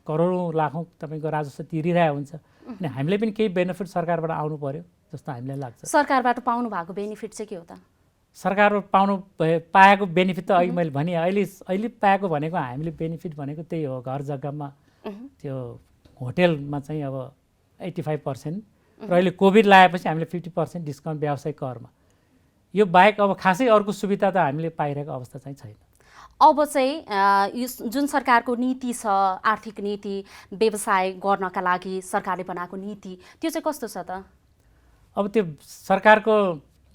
करोडौँ लाखौँ तपाईँको राजस्व तिरिरहेको हुन्छ अनि हामीले पनि केही बेनिफिट सरकारबाट आउनु पर्यो जस्तो हामीलाई लाग्छ। सरकारबाट पाउनु भएको बेनिफिट चाहिँ के हो त? सरकारबाट पाएको बेनिफिट त अहिले मैले भने अहिले पाएको भनेको हामीले बेनिफिट भनेको त्यही हो, घर जग्गामा त्यो होटेलमा चाहिँ अब 85% र अहिले कोभिड लागेपछि हामीले 50% डिस्काउन्ट व्यावसायिक करमा। यो बाहेक अब खासै अर्को सुविधा त हामीले पाइरहेको अवस्था चाहिँ छैन। अब चाहिँ यो जुन सरकारको नीति छ, आर्थिक नीति, व्यवसाय गर्नका लागि सरकारले बनाएको नीति, त्यो चाहिँ कस्तो छ त? अब त्यो सरकारको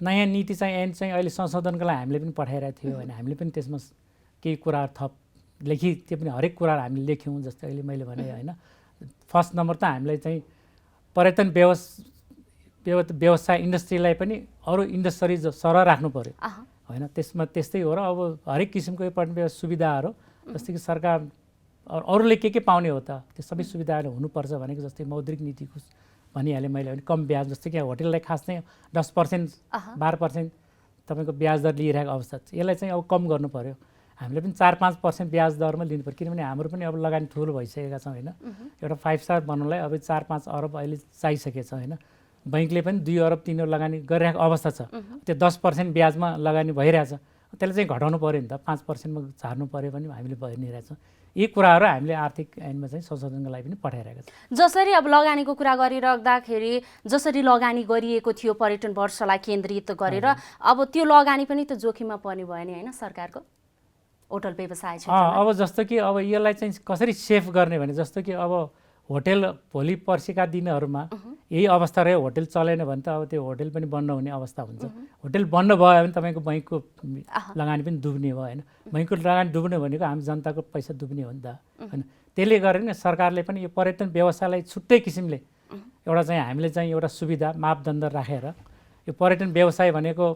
नयाँ नीति चाहिँ ऐन चाहिँ अहिले संशोधनको लागि हामीले पनि पठाइरहेको थियो होइन। हामीले पनि त्यसमा केही कुराहरू थप त्यो पनि हरेक कुराहरू हामीले लेख्यौँ। जस्तै अहिले मैले भने होइन, फर्स्ट नम्बर त हामीलाई चाहिँ पर्यटन व्यवसाय इन्डस्ट्रीलाई पनि अरू इन्डस्ट्री सरह राख्नु पर्यो होइन। त्यसमा त्यस्तै हो र अब हरेक किसिमको पर्यटन सुविधाहरू जस्तै कि सरकार अरूले के पाउने हो त त्यो सबै सुविधाहरू हुनुपर्छ भनेको। जस्तै मौद्रिक नीतिको भनिहालेँ मैले भने कम ब्याज, जस्तै कि होटेललाई खास चाहिँ 10% 12% तपाईँको ब्याज दर लिइरहेको अवस्था छ। यसलाई चाहिँ अब कम गर्नु पर्यो। हामीले पनि 4-5% ब्याज दरमा लिनु पर्यो किनभने हाम्रो पनि अब लगानी ठुलो भइसकेका छौँ होइन। एउटा 5 स्टार बनाउनलाई अब 4-5 अरब अहिले चाहिसकेको छ होइन। बैंकले पनि 2 अरब 3 अरब लगानी गरिरहेको अवस्था छ। त्यो 10% ब्याजमा लगानी भइरहेछ, त्यसलाई चाहिँ घटाउनु पऱ्यो नि त, 5%मा झार्नु पऱ्यो भने हामीले भइरहेछौँ। यी कुराहरू हामीले आर्थिक ऐनमा चाहिँ संशोधनको लागि पनि पठाइरहेका छौँ। जसरी अब लगानीको कुरा गरिराख्दाखेरि जसरी लगानी गरिएको थियो पर्यटन वर्षलाई केन्द्रित गरेर, अब त्यो लगानी पनि त जोखिममा पर्ने भयो नि होइन सरकारको होटल व्यवसाय क्षेत्रमा। अब जस्तो कि अब यसलाई चाहिँ कसरी सेफ गर्ने भने जस्तो कि अब होटेल भोलि पर्सिका दिनहरूमा यही अवस्था रह्यो, होटेल चलेन भने त अब त्यो होटेल पनि बन्द हुने अवस्था हुन्छ। होटेल बन्द भयो भने तपाईँको बैंकको लगानी पनि डुब्ने भयो होइन। बैंकको लगानी डुब्ने भनेको हामी जनताको पैसा डुब्ने हो नि त होइन। त्यसले गरेर नै सरकारले पनि यो पर्यटन व्यवसायलाई छुट्टै किसिमले एउटा चाहिँ हामीले चाहिँ एउटा सुविधा मापदण्ड राखेर यो पर्यटन व्यवसाय भनेको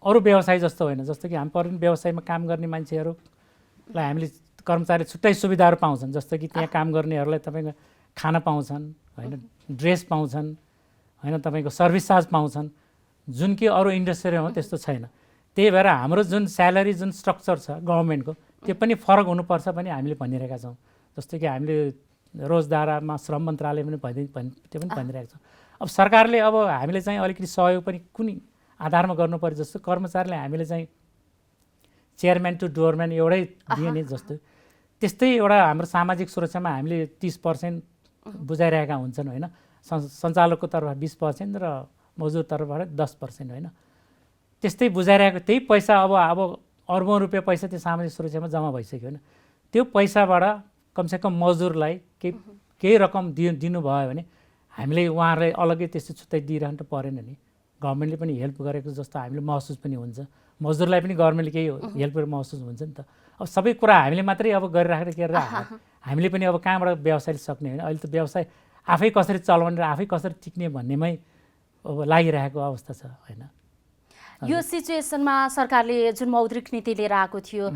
अरू व्यवसाय जस्तो होइन। जस्तो कि हामी पर्यटन व्यवसायमा काम गर्ने मान्छेहरूलाई हामीले कर्मचारी छुट्टै सुविधाहरू पाउँछन्। जस्तो कि त्यहाँ काम गर्नेहरूलाई तपाईँको खाना पाउँछन् होइन, ड्रेस पाउँछन् होइन, तपाईँको सर्भिस चार्ज पाउँछन्, जुन कि अरू इन्डस्ट्रीमा त्यस्तो छैन। त्यही भएर हाम्रो जुन स्यालेरी जुन स्ट्रक्चर छ गभर्मेन्टको त्यो पनि फरक हुनुपर्छ पनि हामीले भनिरहेका छौँ। जस्तो कि हामीले रोजगारमा श्रम मन्त्रालय पनि त्यो पनि भनिरहेका छौँ। अब सरकारले अब हामीले चाहिँ अलिकति सहयोग पनि कुनै आधारमा गर्नु पर्यो। जस्तो कर्मचारीलाई हामीले चाहिँ चेयरम्यान टु डोरम्यान एउटै दिए नि जस्तो त्यस्तै एउटा हाम्रो सामाजिक सुरक्षामा हामीले 30% बुझाइरहेका हुन्छन् होइन। सञ्चालकको तर्फबाट 20% र मजदुर तर्फबाट 10% होइन। त्यस्तै बुझाइरहेको त्यही पैसा अब अर्बौँ रुपियाँ पैसा त्यो सामाजिक सुरक्षामा जम्मा भइसक्यो होइन। त्यो पैसाबाट कमसेकम मजदुरलाई केही रकम दिनुभयो भने हामीले उहाँहरूलाई अलग्गै त्यस्तो छुट्टै दिइरहनु त परेन नि। गभर्मेन्टले पनि हेल्प गरेको जस्तो हामीले महसुस पनि हुन्छ, मजदुरलाई पनि गभर्मेन्टले केही हेल्प गरेर महसुस हुन्छ नि त। अब सबै कुरा हामीले मात्रै अब गरिराखेर के हामीले पनि अब कहाँबाट व्यवसाय सक्ने होइन। अहिले त व्यवसाय आफै कसरी चलाउने र आफै कसरी टिक्ने भन्नेमै अब लागिरहेको अवस्था छ होइन। यो सिचुएसनमा सरकारले जुन मौद्रिक नीति लिएर आएको थियो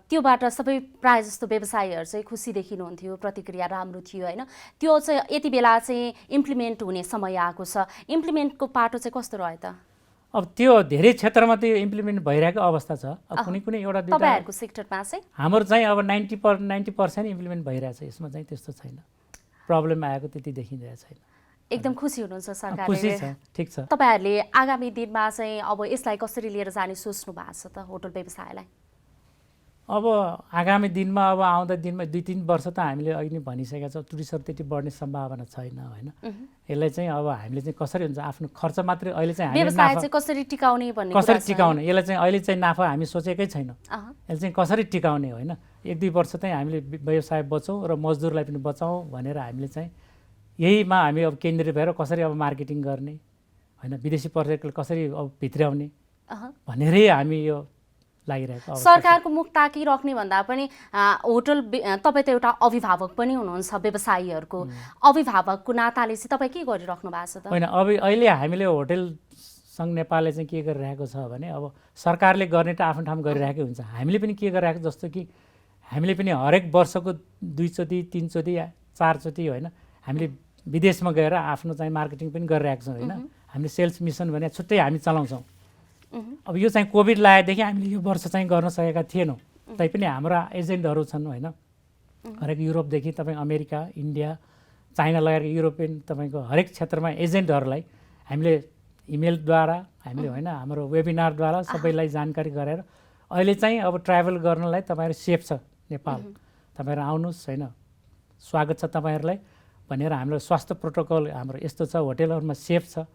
त्योबाट सबै प्रायः जस्तो व्यवसायीहरू चाहिँ खुसी देखिनुहुन्थ्यो, प्रतिक्रिया राम्रो थियो होइन। त्यो चाहिँ यति बेला चाहिँ इम्प्लिमेन्ट हुने समय आएको छ, इम्प्लिमेन्टको पाटो चाहिँ कस्तो रह्यो त? अब त्यो धेरै क्षेत्रमा त्यो इम्प्लिमेन्ट भइरहेको अवस्था छ। अब कुनै कुनै एउटा तपाईँहरूको सेक्टरमा चाहिँ हाम्रो चाहिँ अब 90% इम्प्लिमेन्ट भइरहेछ। यसमा चाहिँ त्यस्तो छैन, प्रब्लम आएको त्यति देखिँदैन छैन। एकदम खुसी हुनुहुन्छ सरकारले? खुसी छ, ठिक छ। तपाईँहरूले आगामी दिनमा चाहिँ अब यसलाई कसरी लिएर जाने सोच्नु भएको छ त होटल व्यवसायलाई? अब आगामी दिनमा अब आउँदा दिनमा 2-3 वर्ष त हामीले अघि नै भनिसकेका छौँ टुरिस्टहरू त्यति बढ्ने सम्भावना छैन होइन। यसलाई चाहिँ अब हामीले चाहिँ कसरी हुन्छ आफ्नो खर्च मात्रै अहिले चाहिँ व्यवसाय चाहिँ कसरी टिकाउने भन्ने कसरी टिकाउने यसलाई चाहिँ अहिले चाहिँ नाफा हामी सोचेकै छैन। यसले चाहिँ कसरी टिकाउने होइन। 1-2 वर्ष चाहिँ हामीले व्यवसाय बचाउँ र मजदुरलाई पनि बचाउँ भनेर हामीले चाहिँ यहीमा हामी अब केन्द्रित भएर कसरी अब मार्केटिङ गर्ने होइन, विदेशी पर्यटकले कसरी अब भित्र्याउने भनेरै हामी यो लागिरहेको। सरकारको मुख ताकिराख्ने भन्दा पनि होटल तपाईँ त एउटा अभिभावक पनि हुनुहुन्छ व्यवसायीहरूको, अभिभावकको नाताले चाहिँ तपाईँ के गरिराख्नु भएको छ त? होइन, अब अहिले हामीले होटल सङ्घ नेपालले चाहिँ के गरिरहेको छ भने अब सरकारले गर्ने त आफ्नो ठाउँ गरिरहेकै हुन्छ, हामीले पनि के गरिरहेको जस्तो कि हामीले पनि हरेक वर्षको 2 चोटि 3 चोटि 4 चोटि होइन हामीले विदेशमा गएर आफ्नो चाहिँ मार्केटिङ पनि गरिरहेको छौँ होइन। हामीले सेल्स मिसन भने छुट्टै हामी चलाउँछौँ। अब यो चाहिँ कोभिड लागेदेखि हामीले यो वर्ष चाहिँ गर्न सकेका थिएनौँ। तैपनि हाम्रा एजेन्टहरू छन् होइन, हरेक युरोपदेखि तपाईँ अमेरिका, इन्डिया, चाइना लगाएर युरोपियन तपाईँको हरेक क्षेत्रमा एजेन्टहरूलाई हामीले इमेलद्वारा हामीले होइन हाम्रो वेबिनारद्वारा सबैलाई जानकारी गराएर अहिले चाहिँ अब ट्राभल गर्नलाई तपाईँहरू सेफ छ नेपाल, तपाईँहरू आउनुहोस् होइन, स्वागत छ तपाईँहरूलाई भनेर हाम्रो स्वास्थ्य प्रोटोकल हाम्रो यस्तो छ, होटेलहरूमा सेफ छ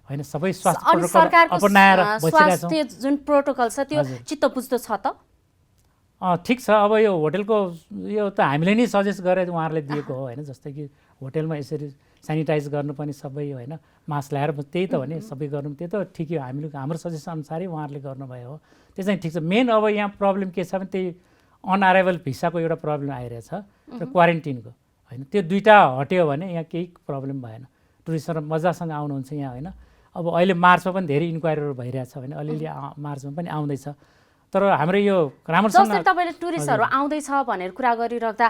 होइन, सबै स्वास्थ्य प्रोटोकल अपनाएर बसिरहेका छौँ। स्वास्थ्य जुन प्रोटोकल छ त्यो चित्त बुझ्दो छ त? ठिक छ। अब यो होटेलको यो त हामीले नै सजेस्ट गरेर उहाँहरूले दिएको हो होइन, जस्तै कि होटेलमा यसरी सेनिटाइज गर्नुपर्ने सबै होइन, मास्क लगाएर त्यही त हो नि सबै गर्नु, त्यो त ठिकै हो, हामीले हाम्रो सजेसन अनुसारै उहाँहरूले गर्नुभयो हो, त्यो चाहिँ ठिक छ। मेन अब यहाँ प्रब्लम के छ भने त्यही अनअराइभल भिसाको एउटा प्रब्लम आइरहेछ र क्वारेन्टिनको होइन, त्यो दुईवटा हट्यो भने यहाँ केही प्रब्लम भएन, टुरिस्टहरू मजासँग आउनुहुन्छ यहाँ होइन। अब अहिले मार्चमा पनि धेरै इन्क्वायरीहरू भइरहेछ होइन, अलिअलि मार्चमा पनि आउँदैछ। तर हाम्रो यो राम्रोसँग जस्तै तपाईँले टुरिस्टहरू आउँदैछ भनेर कुरा गरिराख्दा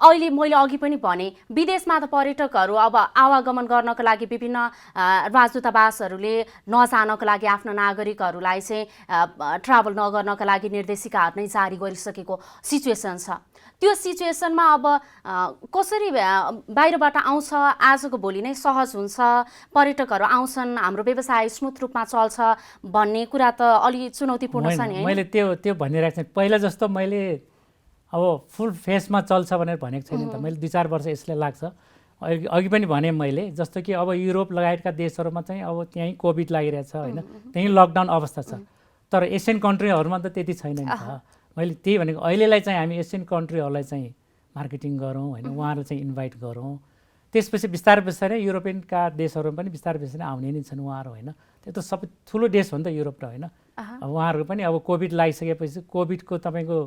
अहिले मैले अघि पनि भने विदेशमा त पर्यटकहरू अब आवागमन गर्नको लागि विभिन्न राजदूतावासहरूले नजानको लागि आफ्नो नागरिकहरूलाई चाहिँ ट्राभल नगर्नको लागि निर्देशिकाहरू नै जारी गरिसकेको सिचुएसन छ। त्यो सिचुएसनमा अब कसरी बाहिरबाट आउँछ, आजको भोलि नै सहज हुन्छ, पर्यटकहरू आउँछन्, हाम्रो व्यवसाय स्मुथ रूपमा चल्छ भन्ने कुरा त अलि चुनौतीपूर्ण छ नि? मैले त्यो भनिरहेको छु, पहिला जस्तो मैले अब फुल फेसमा चल्छ भनेर भनेको छैन नि त, मैले 2-4 वर्ष यसले लाग्छ। अघि पनि भने मैले, जस्तो कि अब युरोप लगायतका देशहरूमा चाहिँ अब त्यहीँ कोभिड लागिरहेछ होइन, त्यहीँ लकडाउन अवस्था छ, तर एसियन कन्ट्रीहरूमा त त्यति छैन नि त। मैले त्यही भनेको अहिलेलाई चाहिँ हामी एसियन कन्ट्रीहरूलाई चाहिँ मार्केटिङ गरौँ होइन, उहाँहरूलाई चाहिँ इन्भाइट गरौँ, त्यसपछि बिस्तारै बिस्तारै युरोपियनका देशहरू पनि बिस्तारै बिस्तारै आउने नै छन् उहाँहरू होइन, त्यो त सबै ठुलो देश हो नि त युरोप र होइन। अब उहाँहरू पनि अब कोभिड लागिसकेपछि कोभिडको तपाईँको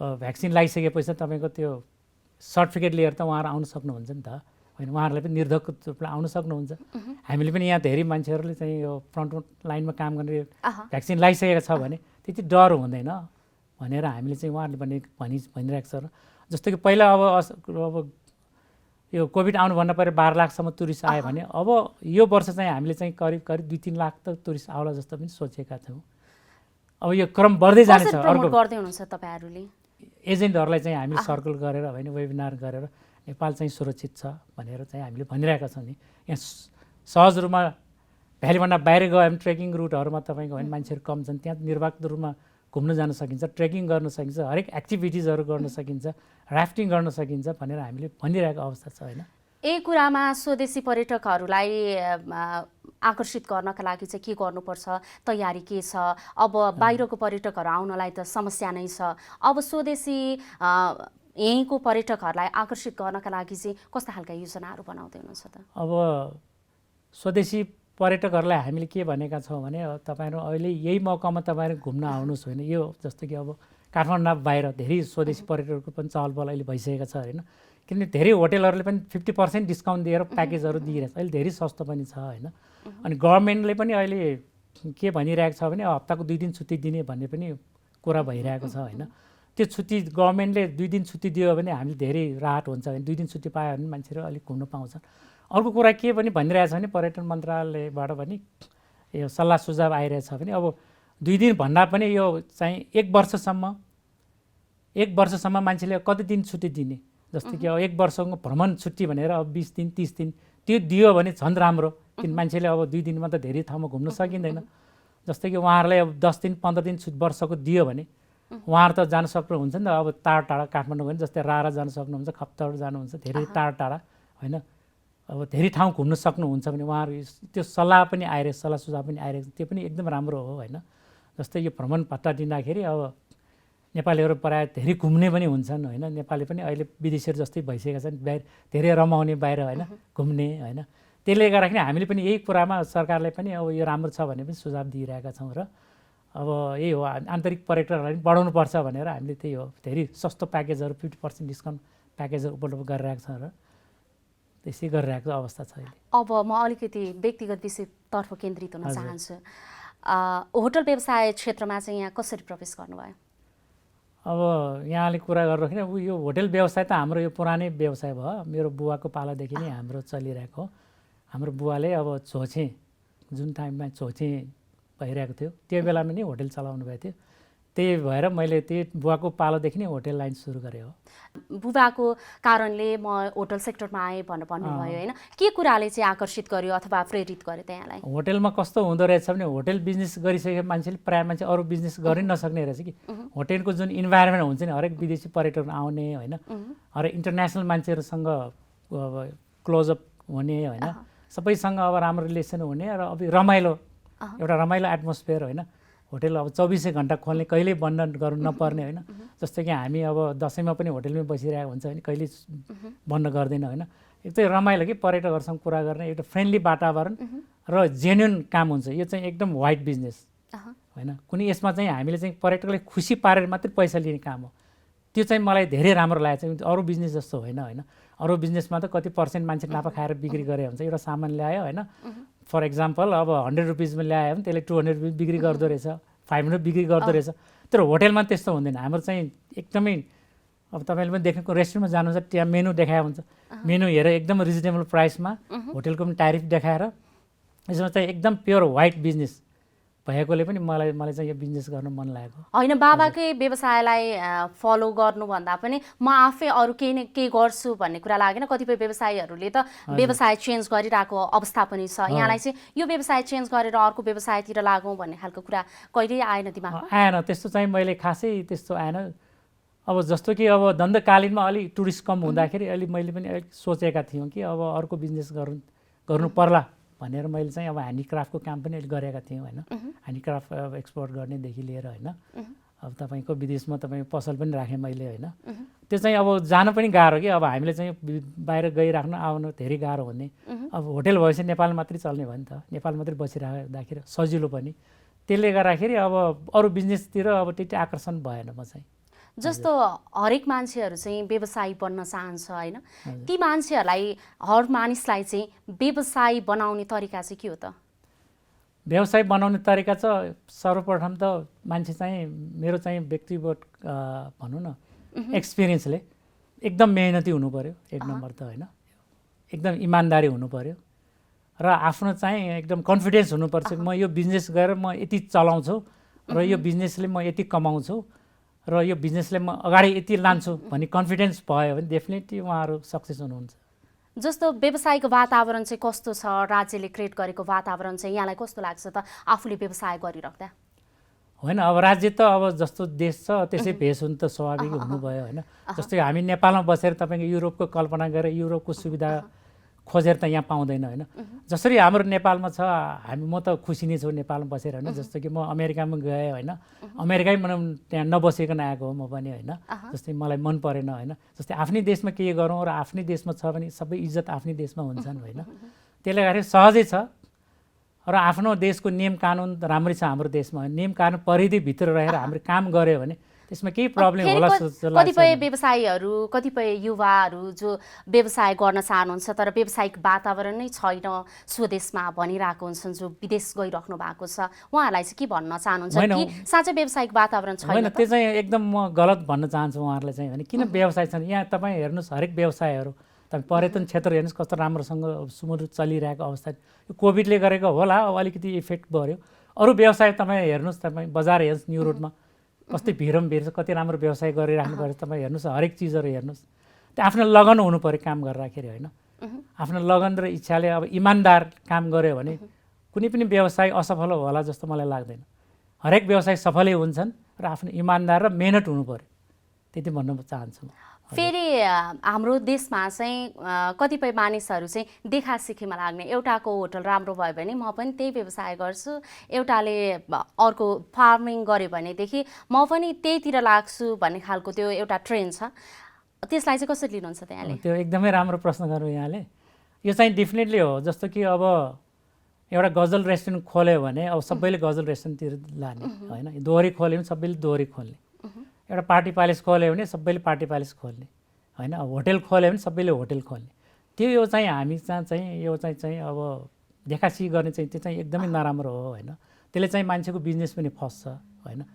भ्याक्सिन लगाइसकेपछि तपाईँको त्यो सर्टिफिकेट लिएर त उहाँहरू आउनु सक्नुहुन्छ नि त होइन, उहाँहरूलाई पनि निर्धक्क रूपले आउनु सक्नुहुन्छ। हामीले पनि यहाँ धेरै मान्छेहरूले चाहिँ यो फ्रन्ट लाइनमा काम गर्ने भ्याक्सिन लगाइसकेको छ भने त्यति डर हुँदैन भनेर हामीले चाहिँ उहाँहरूले भनिरहेको छ। जस्तो कि पहिला अब यो कोभिड आउनुभन्दा पहिला 12 लाखसम्म टुरिस्ट आयो भने अब यो वर्ष चाहिँ हामीले चाहिँ करिब 2-3 लाख त टुरिस्ट आउला जस्तो पनि सोचेका छौँ। अब यो क्रम बढ्दै जानेछ। अर्को गर्दै हुनुहुन्छ तपाईँहरूले? एजेन्टहरूलाई चाहिँ हामीले सर्कल गरेर होइन, वेबिनार गरेर नेपाल चाहिँ सुरक्षित छ भनेर चाहिँ हामीले भनिरहेका छौँ नि। यहाँ सहज रूपमा भ्यालीभन्दा बाहिर गयो भने ट्रेकिङ रुटहरूमा तपाईँको होइन मान्छेहरू कम छन्, त्यहाँ निर्वाध रूपमा घुम्न जान सकिन्छ, ट्रेकिङ गर्न सकिन्छ, हरेक एक्टिभिटिजहरू गर्न सकिन्छ, राफ्टिङ गर्न सकिन्छ भनेर हामीले भनिरहेको अवस्था छ होइन। यही कुरामा स्वदेशी पर्यटकहरूलाई आकर्षित गर्नका लागि चाहिँ के गर्नुपर्छ, तयारी के छ? अब बाहिरको पर्यटकहरू आउनलाई त समस्या नै छ, अब स्वदेशी यहीँको पर्यटकहरूलाई आकर्षित गर्नका लागि चाहिँ कस्ता खालका योजनाहरू बनाउँदै हुनुहुन्छ त? अब स्वदेशी पर्यटकहरूलाई हामीले के भनेका छौँ भने तपाईँहरू अहिले यही मौकामा तपाईँहरू घुम्न आउनुहोस् होइन। यो जस्तो कि अब काठमाडौँ बाहिर धेरै स्वदेशी पर्यटकहरूको पनि चहलपहल अहिले भइसकेको छ होइन, किनभने धेरै होटेलहरूले पनि 50% डिस्काउन्ट दिएर प्याकेजहरू दिइरहेछ, अहिले धेरै सस्तो पनि छ होइन। अनि गभर्मेन्टले पनि अहिले के भनिरहेको छ भने हप्ताको 2 दिन छुट्टी दिने भन्ने पनि कुरा भइरहेको छ होइन। त्यो छुट्टी गभर्मेन्टले 2 दिन छुट्टी दियो भने हामीले धेरै राहत हुन्छ होइन, 2 दिन छुट्टी पायो भने मान्छेहरू अलिक घुम्न पाउँछन्। अर्को कुरा के पनि भनिरहेछ भने पर्यटन मन्त्रालयबाट पनि यो सल्लाह सुझाव आइरहेछ भने अब 2 दिन भन्दा पनि यो चाहिँ 1 वर्षसम्म मान्छेले कति दिन छुट्टी दिने, जस्तो कि अब 1 वर्षको भ्रमण छुट्टी भनेर अब 20 दिन 30 दिन त्यो दियो भने झन् राम्रो, किन मान्छेले अब 2 दिनमा त धेरै ठाउँमा घुम्न सकिँदैन। जस्तै कि उहाँहरूलाई अब 10 दिन 15 दिन वर्षको दियो भने उहाँहरू त जान सक्नुहुन्छ नि त, अब टाढा टाढा काठमाडौँ भने जस्तै रारा जान सक्नुहुन्छ, खप्तड जानुहुन्छ, धेरै टाढा टाढा होइन, अब धेरै ठाउँ घुम्न सक्नुहुन्छ भने उहाँहरू त्यो सल्लाह पनि आइरहेको, सल्लाह सुझाव पनि आइरहेको, त्यो पनि एकदम राम्रो हो होइन। जस्तै यो भ्रमण भत्ता दिँदाखेरि अब नेपालीहरू प्रायः धेरै घुम्ने पनि हुन्छन् होइन, नेपाली पनि अहिले विदेशीहरू जस्तै भइसकेका छन्, बाहिर धेरै रमाउने बाहिर होइन, घुम्ने होइन। त्यसले गर्दाखेरि हामीले पनि यही कुरामा सरकारलाई पनि अब यो राम्रो छ भने पनि सुझाव दिइरहेका छौँ र अब यही हो आन्तरिक पर्यटकहरूलाई पनि बढाउनुपर्छ भनेर हामीले त्यही हो धेरै सस्तो प्याकेजहरू 50% डिस्काउन्ट प्याकेजहरू उपलब्ध गरिरहेको छ र त्यसै गरिरहेको अवस्था छ अहिले। अब म अलिकति व्यक्तिगत विषयतर्फ केन्द्रित हुन चाहन्छु। होटल व्यवसाय क्षेत्रमा चाहिँ यहाँ कसरी प्रवेश गर्नुभयो? अब यहाँले कुरा गरिराख्ने यो होटल व्यवसाय त हाम्रो यो पुरानै व्यवसाय भयो, मेरो बुवाको पालादेखि नै हाम्रो चलिरहेको। हाम्रो बुवाले अब झोछे जुन टाइममा छोचे भइरहेको थियो त्यो बेलामा नि होटल चलाउनु भएको थियो। त्यही भएर मैले त्यही बुवाको पालोदेखि नै होटल लाइन सुरु गरेँ हो। बुबाको कारणले म होटल सेक्टरमा आएँ भनेर भन्नुभयो होइन, के कुराले चाहिँ आकर्षित गर्यो अथवा प्रेरित गर्यो त्यहाँलाई? होटलमा कस्तो हुँदो रहेछ भने होटल बिजनेस गरिसकेको मान्छेले प्रायः मान्छे अरू बिजनेस गरि नसक्ने रहेछ कि। होटलको जुन इन्भाइरोमेन्ट हुन्छ नि, हरेक विदेशी पर्यटक आउने होइन, हरेक इन्टरनेसनल मान्छेहरूसँग क्लोजअप हुने होइन, सबैसँग अब राम्रो रिलेसन हुने र अब रमाइलो एउटा रमाइलो एटमोस्फियर होइन। होटल अब 24 घन्टा खोल्ने, कहिल्यै बन्द गर्नु नपर्ने होइन। जस्तो कि हामी अब दसैँमा पनि होटलमै बसिरहेको हुन्छ भने कहिले बन्द गर्दैन होइन। एक त रमाइलो कि पर्यटकहरूसँग कुरा गर्ने एउटा फ्रेन्डली वातावरण र जेन्युन काम हुन्छ। यो चाहिँ एकदम वाइट बिजनेस होइन। कुनै यसमा चाहिँ हामीले चाहिँ पर्यटकलाई खुसी पारेर मात्रै पैसा लिने काम हो। त्यो चाहिँ मलाई धेरै राम्रो लागेको छ। अरू बिजनेस जस्तो होइन होइन। अरू बिजनेसमा त कति पर्सेन्ट मान्छे नाफा खाएर बिक्री गरे हुन्छ। एउटा सामान ल्यायो होइन, फर इक्जाम्पल अब 100 रुपियाँमा ल्यायो भने त्यसले 200 रुपियाँ बिक्री गर्दो रहेछ, 500 बिक्री गर्दो रहेछ। तर होटलमा त्यस्तो हुँदैन। हाम्रो चाहिँ एकदमै अब तपाईँले पनि देखेको रेस्टुरेन्टमा जानुहुन्छ, त्यहाँ मेनु देखाएको हुन्छ। मेनु हेरेर एकदम रिजनेबल प्राइसमा होटलको पनि ट्यारिफ देखाएर, यसमा चाहिँ एकदम प्योर वाइट बिजनेस भएकोले पनि मलाई चाहिँ यो बिजनेस गर्न मन लागेको होइन। बाबाकै व्यवसायलाई फलो गर्नुभन्दा पनि म आफै अरू केही न केही गर्छु भन्ने कुरा लागेन? कतिपय व्यवसायीहरूले त व्यवसाय चेन्ज गरिरहेको अवस्था पनि छ। यहाँलाई चाहिँ यो व्यवसाय चेन्ज गरेर अर्को व्यवसायतिर लागौँ भन्ने खालको कुरा कहिल्यै आएन दिमागमा? आएन, त्यस्तो चाहिँ मैले खासै त्यस्तो आएन। अब जस्तो कि अब दण्डकालीनमा अलिक टुरिस्ट कम हुँदाखेरि अलि मैले पनि अलिक सोचेका थियौँ कि अब अर्को बिजनेस गर्नु पर्ला भनेर मैले चाहिँ अब ह्यान्डिक्राफ्टको काम पनि अलिक गरेका थियौँ होइन। ह्यान्डिक्राफ्ट अब एक्सपोर्ट गर्नेदेखि लिएर होइन, अब तपाईँको विदेशमा तपाईँ पसल पनि राखेँ मैले होइन। त्यो चाहिँ अब जान पनि गाह्रो कि। अब हामीले चाहिँ बाहिर गइराख्नु आउनु धेरै गाह्रो हुने। अब होटल भएपछि नेपाल मात्रै चल्ने भयो नि त, नेपाल मात्रै बसिराख्दाखेरि सजिलो पनि। त्यसले गर्दाखेरि अब अरू बिजनेसतिर अब त्यति आकर्षण भएन म चाहिँ। जस्तो हरेक मान्छेहरू चाहिँ व्यवसायी बन्न चाहन्छ होइन, ती मान्छेहरूलाई हर मानिसलाई चाहिँ व्यवसायी बनाउने तरिका चाहिँ के हो त? व्यवसाय बनाउने तरिका चाहिँ सर्वप्रथम त मान्छे चाहिँ मेरो चाहिँ व्यक्तिगत भनौँ न एक्सपिरियन्सले एकदम मेहनती हुनु पऱ्यो एक नम्बर त होइन। एकदम इमान्दारी हुनु पऱ्यो र आफ्नो चाहिँ एकदम कन्फिडेन्स हुनुपर्छ। म यो बिजनेस गरेर म यति चलाउँछु र यो बिजनेसले म यति कमाउँछु र यो बिजनेसले म अगाडि यति लान्छु भन्ने कन्फिडेन्स भयो भने डेफिनेटली उहाँहरू सक्सेस हुनुहुन्छ। जस्तो व्यवसायको वातावरण चाहिँ कस्तो छ? राज्यले क्रिएट गरेको वातावरण चाहिँ यहाँलाई कस्तो लाग्छ त आफूले व्यवसाय गरिराख्दा? होइन, अब राज्य त अब जस्तो देश छ त्यसै भेष हुनु त स्वाभाविक हुनुभयो होइन। जस्तै हामी नेपालमा बसेर तपाईँको युरोपको कल्पना गरेर युरोपको सुविधा खोजेर त यहाँ पाउँदैन होइन। जसरी हाम्रो नेपालमा छ, म त खुसी नै छु नेपालमा बसेर होइन। जस्तो कि म अमेरिकामा गएँ होइन, अमेरिकै त्यहाँ नबसिकन आएको हो म पनि होइन। जस्तै मलाई मन परेन होइन। जस्तै आफ्नै देशमा के गरौँ र आफ्नै देशमा छ भने सबै इज्जत आफ्नै देशमा हुन्छन् होइन। त्यसले गर्दाखेरि सहजै छ र आफ्नो देशको नियम कानुन राम्रै छ। हाम्रो देशमा नियम कानुन परिधिभित्र रहेर हाम्रो काम गऱ्यो भने त्यसमा केही प्रब्लम होला जस्तो लाग्छ। कतिपय व्यवसायीहरू, कतिपय युवाहरू जो व्यवसाय गर्न चाहनुहुन्छ तर व्यावसायिक वातावरण नै छैन स्वदेशमा भनिरहेको हुन्छन्, जो विदेश गइराख्नु भएको छ, उहाँहरूलाई चाहिँ के भन्न चाहनुहुन्छ कि साँच्चै व्यावसायिक वातावरण छैन? होइन, त्यो चाहिँ एकदम म गलत भन्न चाहन्छु उहाँहरूलाई चाहिँ होइन। किन व्यवसाय छैन? यहाँ तपाईँ हेर्नुहोस्, हरेक व्यवसायहरू तपाईँ पर्यटन क्षेत्र हेर्नुहोस् कस्तो राम्रोसँग सुमधुर चलिरहेको अवस्था। यो कोभिडले गरेको होला, अब अलिकति इफेक्ट गऱ्यो। अरू व्यवसाय तपाईँ हेर्नुहोस्, तपाईँ बजार हेर्नुहोस्, न्यु रोडमा कस्तै भिड छ, कति राम्रो व्यवसाय गरिराख्नु पर्छ। तपाईँ हेर्नुहोस्, हरेक चिजहरू हेर्नुहोस्, त्यो आफ्नो लगन हुनु पऱ्यो काम गर्दाखेरि होइन। आफ्नो लगन र इच्छाले अब इमान्दार काम गऱ्यो भने कुनै पनि व्यवसाय असफल होला जस्तो मलाई लाग्दैन। हरेक व्यवसाय सफलै हुन्छन् र आफ्नो इमान्दार र मेहनत हुनु पऱ्यो, त्यति भन्न चाहन्छु। फेरि हाम्रो देशमा चाहिँ कतिपय मानिसहरू चाहिँ देखासिखीमा लाग्ने, एउटाको होटल राम्रो भयो भने म पनि त्यही व्यवसाय गर्छु, एउटाले अर्को फार्मिङ गर्यो भनेदेखि म पनि त्यहीतिर लाग्छु भन्ने खालको त्यो एउटा ट्रेन्ड छ। त्यसलाई चाहिँ कसरी लिनुहुन्छ त्यहाँले? त्यो एकदमै राम्रो प्रश्न गर्नु यहाँले। यो चाहिँ डेफिनेटली हो। जस्तो कि अब एउटा गजल रेस्टुरेन्ट खोल्यो भने अब सबैले गजल रेस्टुरेन्टतिर लाने होइन। दोहोरी खोल्यो भने सबैले दोहोरी खोल्ने। एउटा पार्टी प्यालेस खोल्यो भने सबैले पार्टी प्यालेस खोल्ने होइन। अब होटल खोल्यो भने सबैले होटल खोल्ने। त्यो यो चाहिँ हामी चाहिँ यो चाहिँ अब देखासिखी गर्ने चाहिँ त्यो चाहिँ एकदमै नराम्रो हो होइन। त्यसले चाहिँ मान्छेको बिजनेस पनि फस्छ होइन।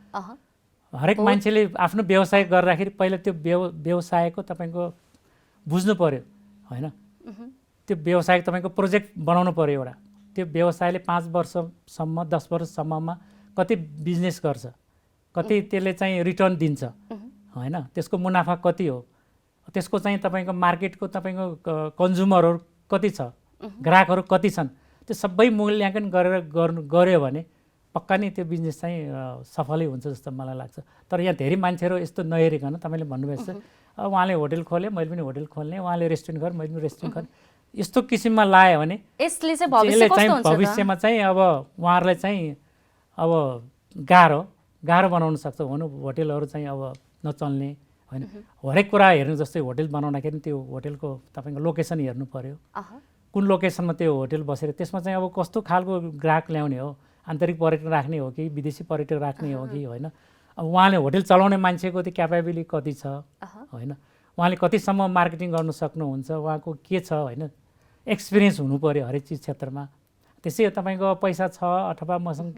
हरेक मान्छेले आफ्नो व्यवसाय गर्दाखेरि पहिला त्यो व्यवसायको तपाईँको बुझ्नु पऱ्यो होइन। त्यो व्यवसाय तपाईँको प्रोजेक्ट बनाउनु पऱ्यो एउटा त्यो व्यवसायले 5 वर्षसम्म 10 वर्षसम्ममा कति बिजनेस गर्छ, कति त्यसले चाहिँ रिटर्न दिन्छ होइन, त्यसको मुनाफा कति हो, त्यसको चाहिँ तपाईँको मार्केटको तपाईँको कन्ज्युमरहरू कति छ, ग्राहकहरू कति छन्, त्यो सबै मूल्याङ्कन गऱ्यो भने पक्का नै त्यो बिजनेस चाहिँ सफलै हुन्छ जस्तो मलाई लाग्छ। तर यहाँ धेरै मान्छेहरू यस्तो नहेरिकन तपाईँले भन्नुभएछ उहाँले होटल खोले मैले पनि होटल खोल्ने, उहाँले रेस्टुरेन्ट गरेँ मैले पनि रेस्टुरेन्ट गरेँ, यस्तो किसिममा लायो भने यसले चाहिँ भविष्यमा चाहिँ अब उहाँहरूलाई चाहिँ अब गाह्रो बनाउन सक्छ। हुनु होटलहरू चाहिँ अब नचल्ने होइन, हरेक कुरा हेर्नु जस्तै होटल बनाउँदाखेरि त्यो होटलको तपाईँको लोकेसन हेर्नु पर्यो, कुन लोकेसनमा त्यो होटल बसेर त्यसमा चाहिँ अब कस्तो खालको ग्राहक ल्याउने हो, आन्तरिक पर्यटक राख्ने हो कि विदेशी पर्यटक राख्ने हो कि होइन, अब उहाँले होटल चलाउने मान्छेको त्यो क्यापेबिलिटी कति छ होइन, उहाँले कतिसम्म मार्केटिङ गर्नु सक्नुहुन्छ, उहाँको के छ होइन, एक्सपिरियन्स हुनु पर्यो हरेक चिज क्षेत्रमा। त्यसै तपाईँको पैसा छ अथवा मसँग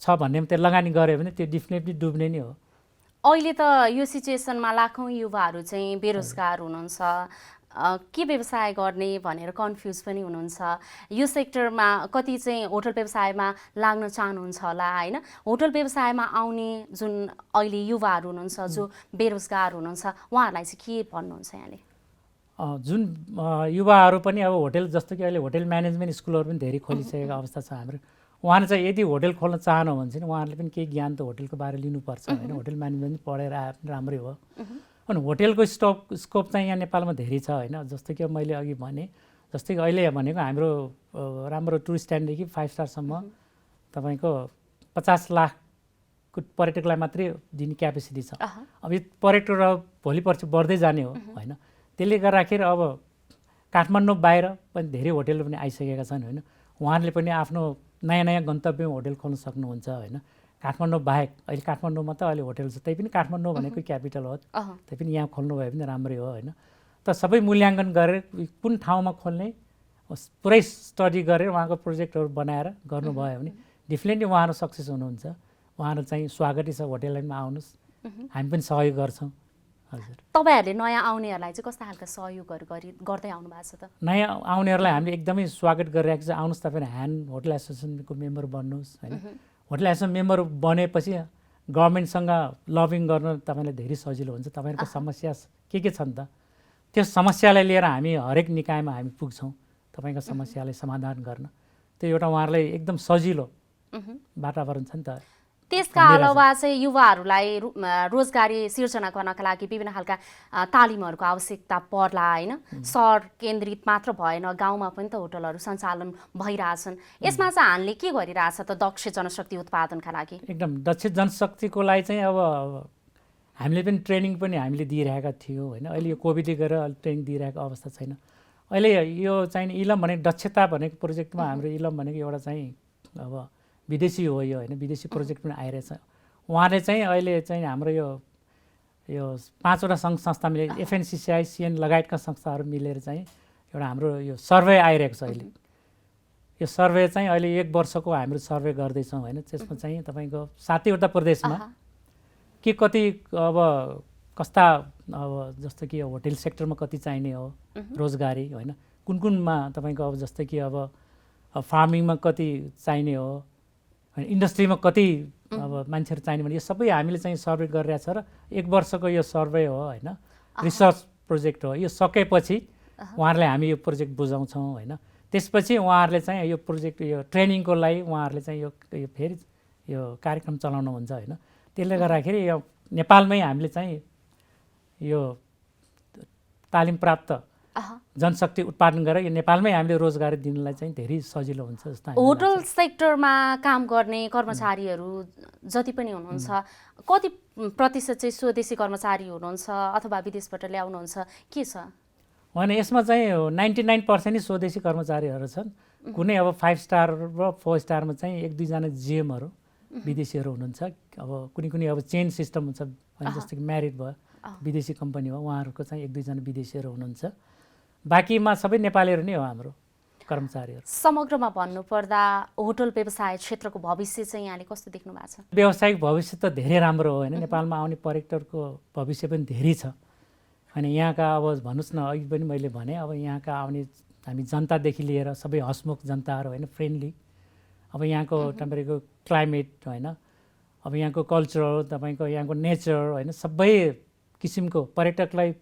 छ भन्ने त्यो लगानी गऱ्यो भने त्यो डेफिनेटली डुब्ने नै हो। अहिले त यो सिचुएसनमा लाखौँ युवाहरू चाहिँ बेरोजगार हुनुहुन्छ, के व्यवसाय गर्ने भनेर कन्फ्युज पनि हुनुहुन्छ। यो सेक्टरमा कति चाहिँ होटल व्यवसायमा लाग्न चाहनुहुन्छ होला होइन, होटल व्यवसायमा आउने जुन अहिले युवाहरू हुनुहुन्छ जो बेरोजगार हुनुहुन्छ उहाँहरूलाई चाहिँ के भन्नुहुन्छ यहाँले? जुन युवाहरू पनि अब होटल जस्तो कि अहिले होटल म्यानेजमेन्ट स्कुलहरू पनि धेरै खोलिसकेको अवस्था छ हाम्रो, उहाँले चाहिँ यदि होटल खोल्न चाहनु भने चाहिँ उहाँहरूले पनि केही ज्ञान त होटलको बारे लिनुपर्छ होइन, होटल म्यानेजमेन्ट पढेर आए पनि राम्रै हो। अनि होटलको स्कोप चाहिँ यहाँ नेपालमा धेरै छ होइन, जस्तो कि मैले अघि भने जस्तै कि अहिले भनेको हाम्रो राम्रो टुर स्ट्यान्डदेखि 5 स्टारसम्म तपाईँको 50 लाखको पर्यटकलाई मात्रै दिने क्यापेसिटी छ। अब यो पर्यटक भोलि पर्सि बढ्दै जाने हो होइन, त्यसले गर्दाखेरि अब काठमाडौँ बाहिर पनि धेरै होटलहरू पनि आइसकेका छन् होइन, उहाँहरूले पनि आफ्नो नयाँ गन्तव्यमा होटल खोल्न सक्नुहुन्छ होइन। काठमाडौँ बाहेक अहिले काठमाडौँमा त अहिले होटल छ, त्यही पनि काठमाडौँ भनेको क्यापिटल हो, त्यही पनि यहाँ खोल्नु भयो भने राम्रै हो होइन। त सबै मूल्याङ्कन गरेर कुन ठाउँमा खोल्ने पुरै स्टडी गरेर उहाँको प्रोजेक्टहरू बनाएर गर्नुभयो भने डेफिनेटली उहाँहरू सक्सेस हुनुहुन्छ। उहाँहरू चाहिँ स्वागतै छ, होटल लाइनमा आउनुहोस्, हामी पनि सहयोग गर्छौँ। हजुर, तपाईँहरूले नयाँ आउनेहरूलाई चाहिँ कस्ता खालका सहयोगहरू गर्दै आउनु भएको छ त? नयाँ आउनेहरूलाई हामीले एकदमै स्वागत गरिरहेको छ। आउनुहोस्, तपाईँहरू ह्यान्ड होटल एसोसिएसनको मेम्बर बन्नुहोस् होइन। होटल एसोसिएसन मेम्बर बनेपछि गभर्मेन्टसँग लबिङ गर्न तपाईँलाई धेरै सजिलो हुन्छ। तपाईँहरूको समस्या के छ नि त, त्यो समस्यालाई लिएर हामी हरेक निकायमा हामी पुग्छौँ तपाईँको समस्यालाई समाधान गर्न। त्यो एउटा उहाँहरूलाई एकदम सजिलो वातावरण छ नि त। त्यसका अलावा चाहिँ युवाहरूलाई रोजगारी सिर्जना गर्नका लागि विभिन्न खालका तालिमहरूको आवश्यकता पर्ला होइन, सहर केन्द्रित मात्र भएन, गाउँमा पनि त होटलहरू सञ्चालन भइरहेछन्। यसमा चाहिँ हामीले के गरिरहेछ त दक्ष जनशक्ति उत्पादनका लागि? एकदम दक्ष जनशक्तिको लागि चाहिँ अब हामीले पनि ट्रेनिङ पनि हामीले दिइरहेका थियौँ होइन। अहिले यो कोभिडले गरेर अहिले ट्रेनिङ दिइरहेको अवस्था छैन। अहिले यो चाहिँ इलम भनेको दक्षता भनेको प्रोजेक्टमा हाम्रो इलम भनेको एउटा चाहिँ अब विदेशी हो यो होइन, विदेशी प्रोजेक्ट पनि आइरहेछ। उहाँले चाहिँ अहिले चाहिँ हाम्रो यो 5वटा सङ्घ संस्था मिलेर एफएनसिसिआई सिएन लगायतका संस्थाहरू मिलेर चाहिँ एउटा हाम्रो यो सर्वे आइरहेको छ अहिले। यो सर्वे चाहिँ अहिले 1 वर्षको हाम्रो सर्वे गर्दैछौँ होइन। त्यसमा चाहिँ तपाईँको 7वटा प्रदेशमा के कति अब कस्ता अब जस्तो कि होटल सेक्टरमा कति चाहिने हो रोजगारी होइन, कुनमा तपाईँको अब जस्तो कि अब फार्मिङमा कति चाहिने हो, इन्डस्ट्रीमा कति अब मान्छेहरू चाहिने भने यो सबै हामीले चाहिँ सर्वे गरिरहेछ। र 1 वर्षको यो सर्वे हो होइन, रिसर्च प्रोजेक्ट हो। यो सकेपछि उहाँहरूले हामी यो प्रोजेक्ट बुझाउँछौँ होइन। त्यसपछि उहाँहरूले चाहिँ यो प्रोजेक्ट यो ट्रेनिङको लागि उहाँहरूले चाहिँ यो फेरि यो कार्यक्रम चलाउनुहुन्छ होइन। त्यसले गर्दाखेरि यो नेपालमै हामीले चाहिँ यो तालिम प्राप्त जनशक्ति उत्पादन गरेर यो नेपालमै हामीले रोजगारी दिनलाई चाहिँ धेरै सजिलो हुन्छ जस्तो। होटल सेक्टरमा काम गर्ने कर्मचारीहरू जति पनि हुनुहुन्छ कति प्रतिशत चाहिँ स्वदेशी कर्मचारी हुनुहुन्छ अथवा विदेशबाट ल्याउनुहुन्छ, के छ? होइन, यसमा चाहिँ 99% नै स्वदेशी कर्मचारीहरू छन्। कुनै अब 5 स्टार र 4 स्टारमा चाहिँ 1-2 जना जिएमहरू विदेशीहरू हुनुहुन्छ। अब कुनै अब चेन सिस्टम हुन्छ होइन, जस्तो कि म्यारिट भयो विदेशी कम्पनी हो, उहाँहरूको चाहिँ 1-2 जना विदेशीहरू हुनुहुन्छ। बाँकीमा सबै नेपालीहरू नै हो हाम्रो कर्मचारीहरू। समग्रमा भन्नुपर्दा होटल व्यवसाय क्षेत्रको भविष्य चाहिँ यहाँले कस्तो देख्नु भएको छ? व्यावसायिक भविष्य त धेरै राम्रो हो होइन। नेपालमा आउने पर्यटकको भविष्य पनि धेरै छ होइन। यहाँका अब भन्नुहोस् न, अघि पनि मैले भने अब यहाँका आउने हामी जनतादेखि लिएर सबै हसमुख जनताहरू होइन, फ्रेन्डली। अब यहाँको तपाईँको क्लाइमेट होइन, अब यहाँको कल्चर, तपाईँको यहाँको नेचर होइन, सबै किसिमको पर्यटकलाई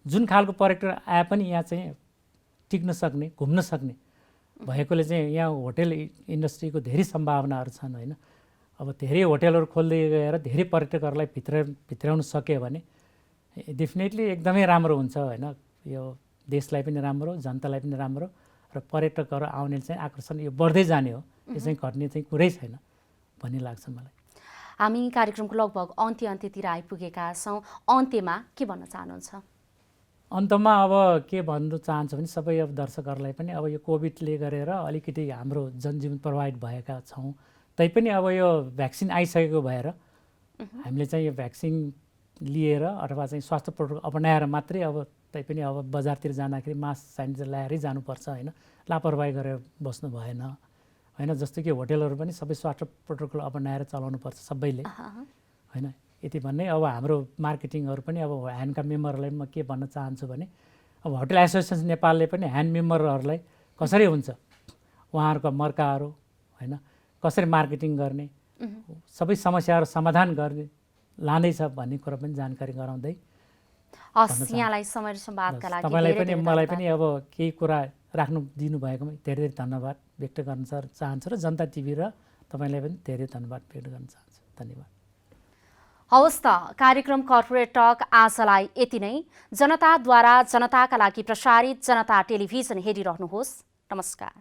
जुन खालको पर्यटक आए पनि यहाँ चाहिँ टिक्न सक्ने, घुम्न सक्ने भएकोले चाहिँ यहाँ होटेल इन्डस्ट्रीको धेरै सम्भावनाहरू छन् होइन। अब धेरै होटेलहरू खोल्दै गएर धेरै पर्यटकहरूलाई भित्राउन सक्यो भने डेफिनेटली एकदमै राम्रो हुन्छ होइन। यो देशलाई पनि राम्रो, जनतालाई पनि राम्रो, र पर्यटकहरू आउने चाहिँ आकर्षण यो बढ्दै जाने हो, यो चाहिँ घट्ने चाहिँ कुरै छैन भन्ने लाग्छ मलाई। हामी कार्यक्रमको लगभग अन्त्यतिर आइपुगेका छौँ। अन्त्यमा के भन्न चाहनुहुन्छ? अन्तमा अब के भन्न चाहन्छु भने सबै अब दर्शकहरूलाई पनि अब यो कोभिडले गरेर अलिकति हाम्रो जनजीवन प्रभावित भएका छौँ, तैपनि अब यो भ्याक्सिन आइसकेको भएर हामीले चाहिँ यो भ्याक्सिन लिएर अथवा चाहिँ स्वास्थ्य प्रोटोकल अपनाएर मात्रै अब तैपनि अब बजारतिर जाँदाखेरि मास्क सेनिटाइजर लगाएरै जानुपर्छ होइन, लापरवाही गरेर बस्नु भएन होइन। जस्तो कि होटेलहरू पनि सबै स्वास्थ्य प्रोटोकल अपनाएर चलाउनुपर्छ सबैले होइन। यति भन्ने अब हाम्रो मार्केटिङहरू पनि अब ह्यान्डका मेम्बरहरूलाई म के भन्न चाहन्छु भने अब होटल एसोसिएसन नेपालले पनि ह्यान्ड मेम्बरहरूलाई कसरी हुन्छ उहाँहरूको मर्काहरू होइन, कसरी मार्केटिङ गर्ने, सबै समस्याहरू समाधान गर्ने लाँदैछ भन्ने कुरा पनि जानकारी गराउँदै हस्, यहाँलाई समय र संवादका लागि तपाईँलाई पनि मलाई पनि अब केही कुरा राख्नु दिनुभएकोमा धेरै धेरै धन्यवाद व्यक्त गर्न चाहन्छु र जनता टिभी र तपाईँलाई पनि धेरै धन्यवाद व्यक्त गर्न चाहन्छु। धन्यवाद। हवस् त, कार्यक्रम कर्पोरेट टक आजलाई यति नै। जनताद्वारा जनताका लागि प्रसारित जनता टेलिभिजन हेरिरहनुहोस्। नमस्कार।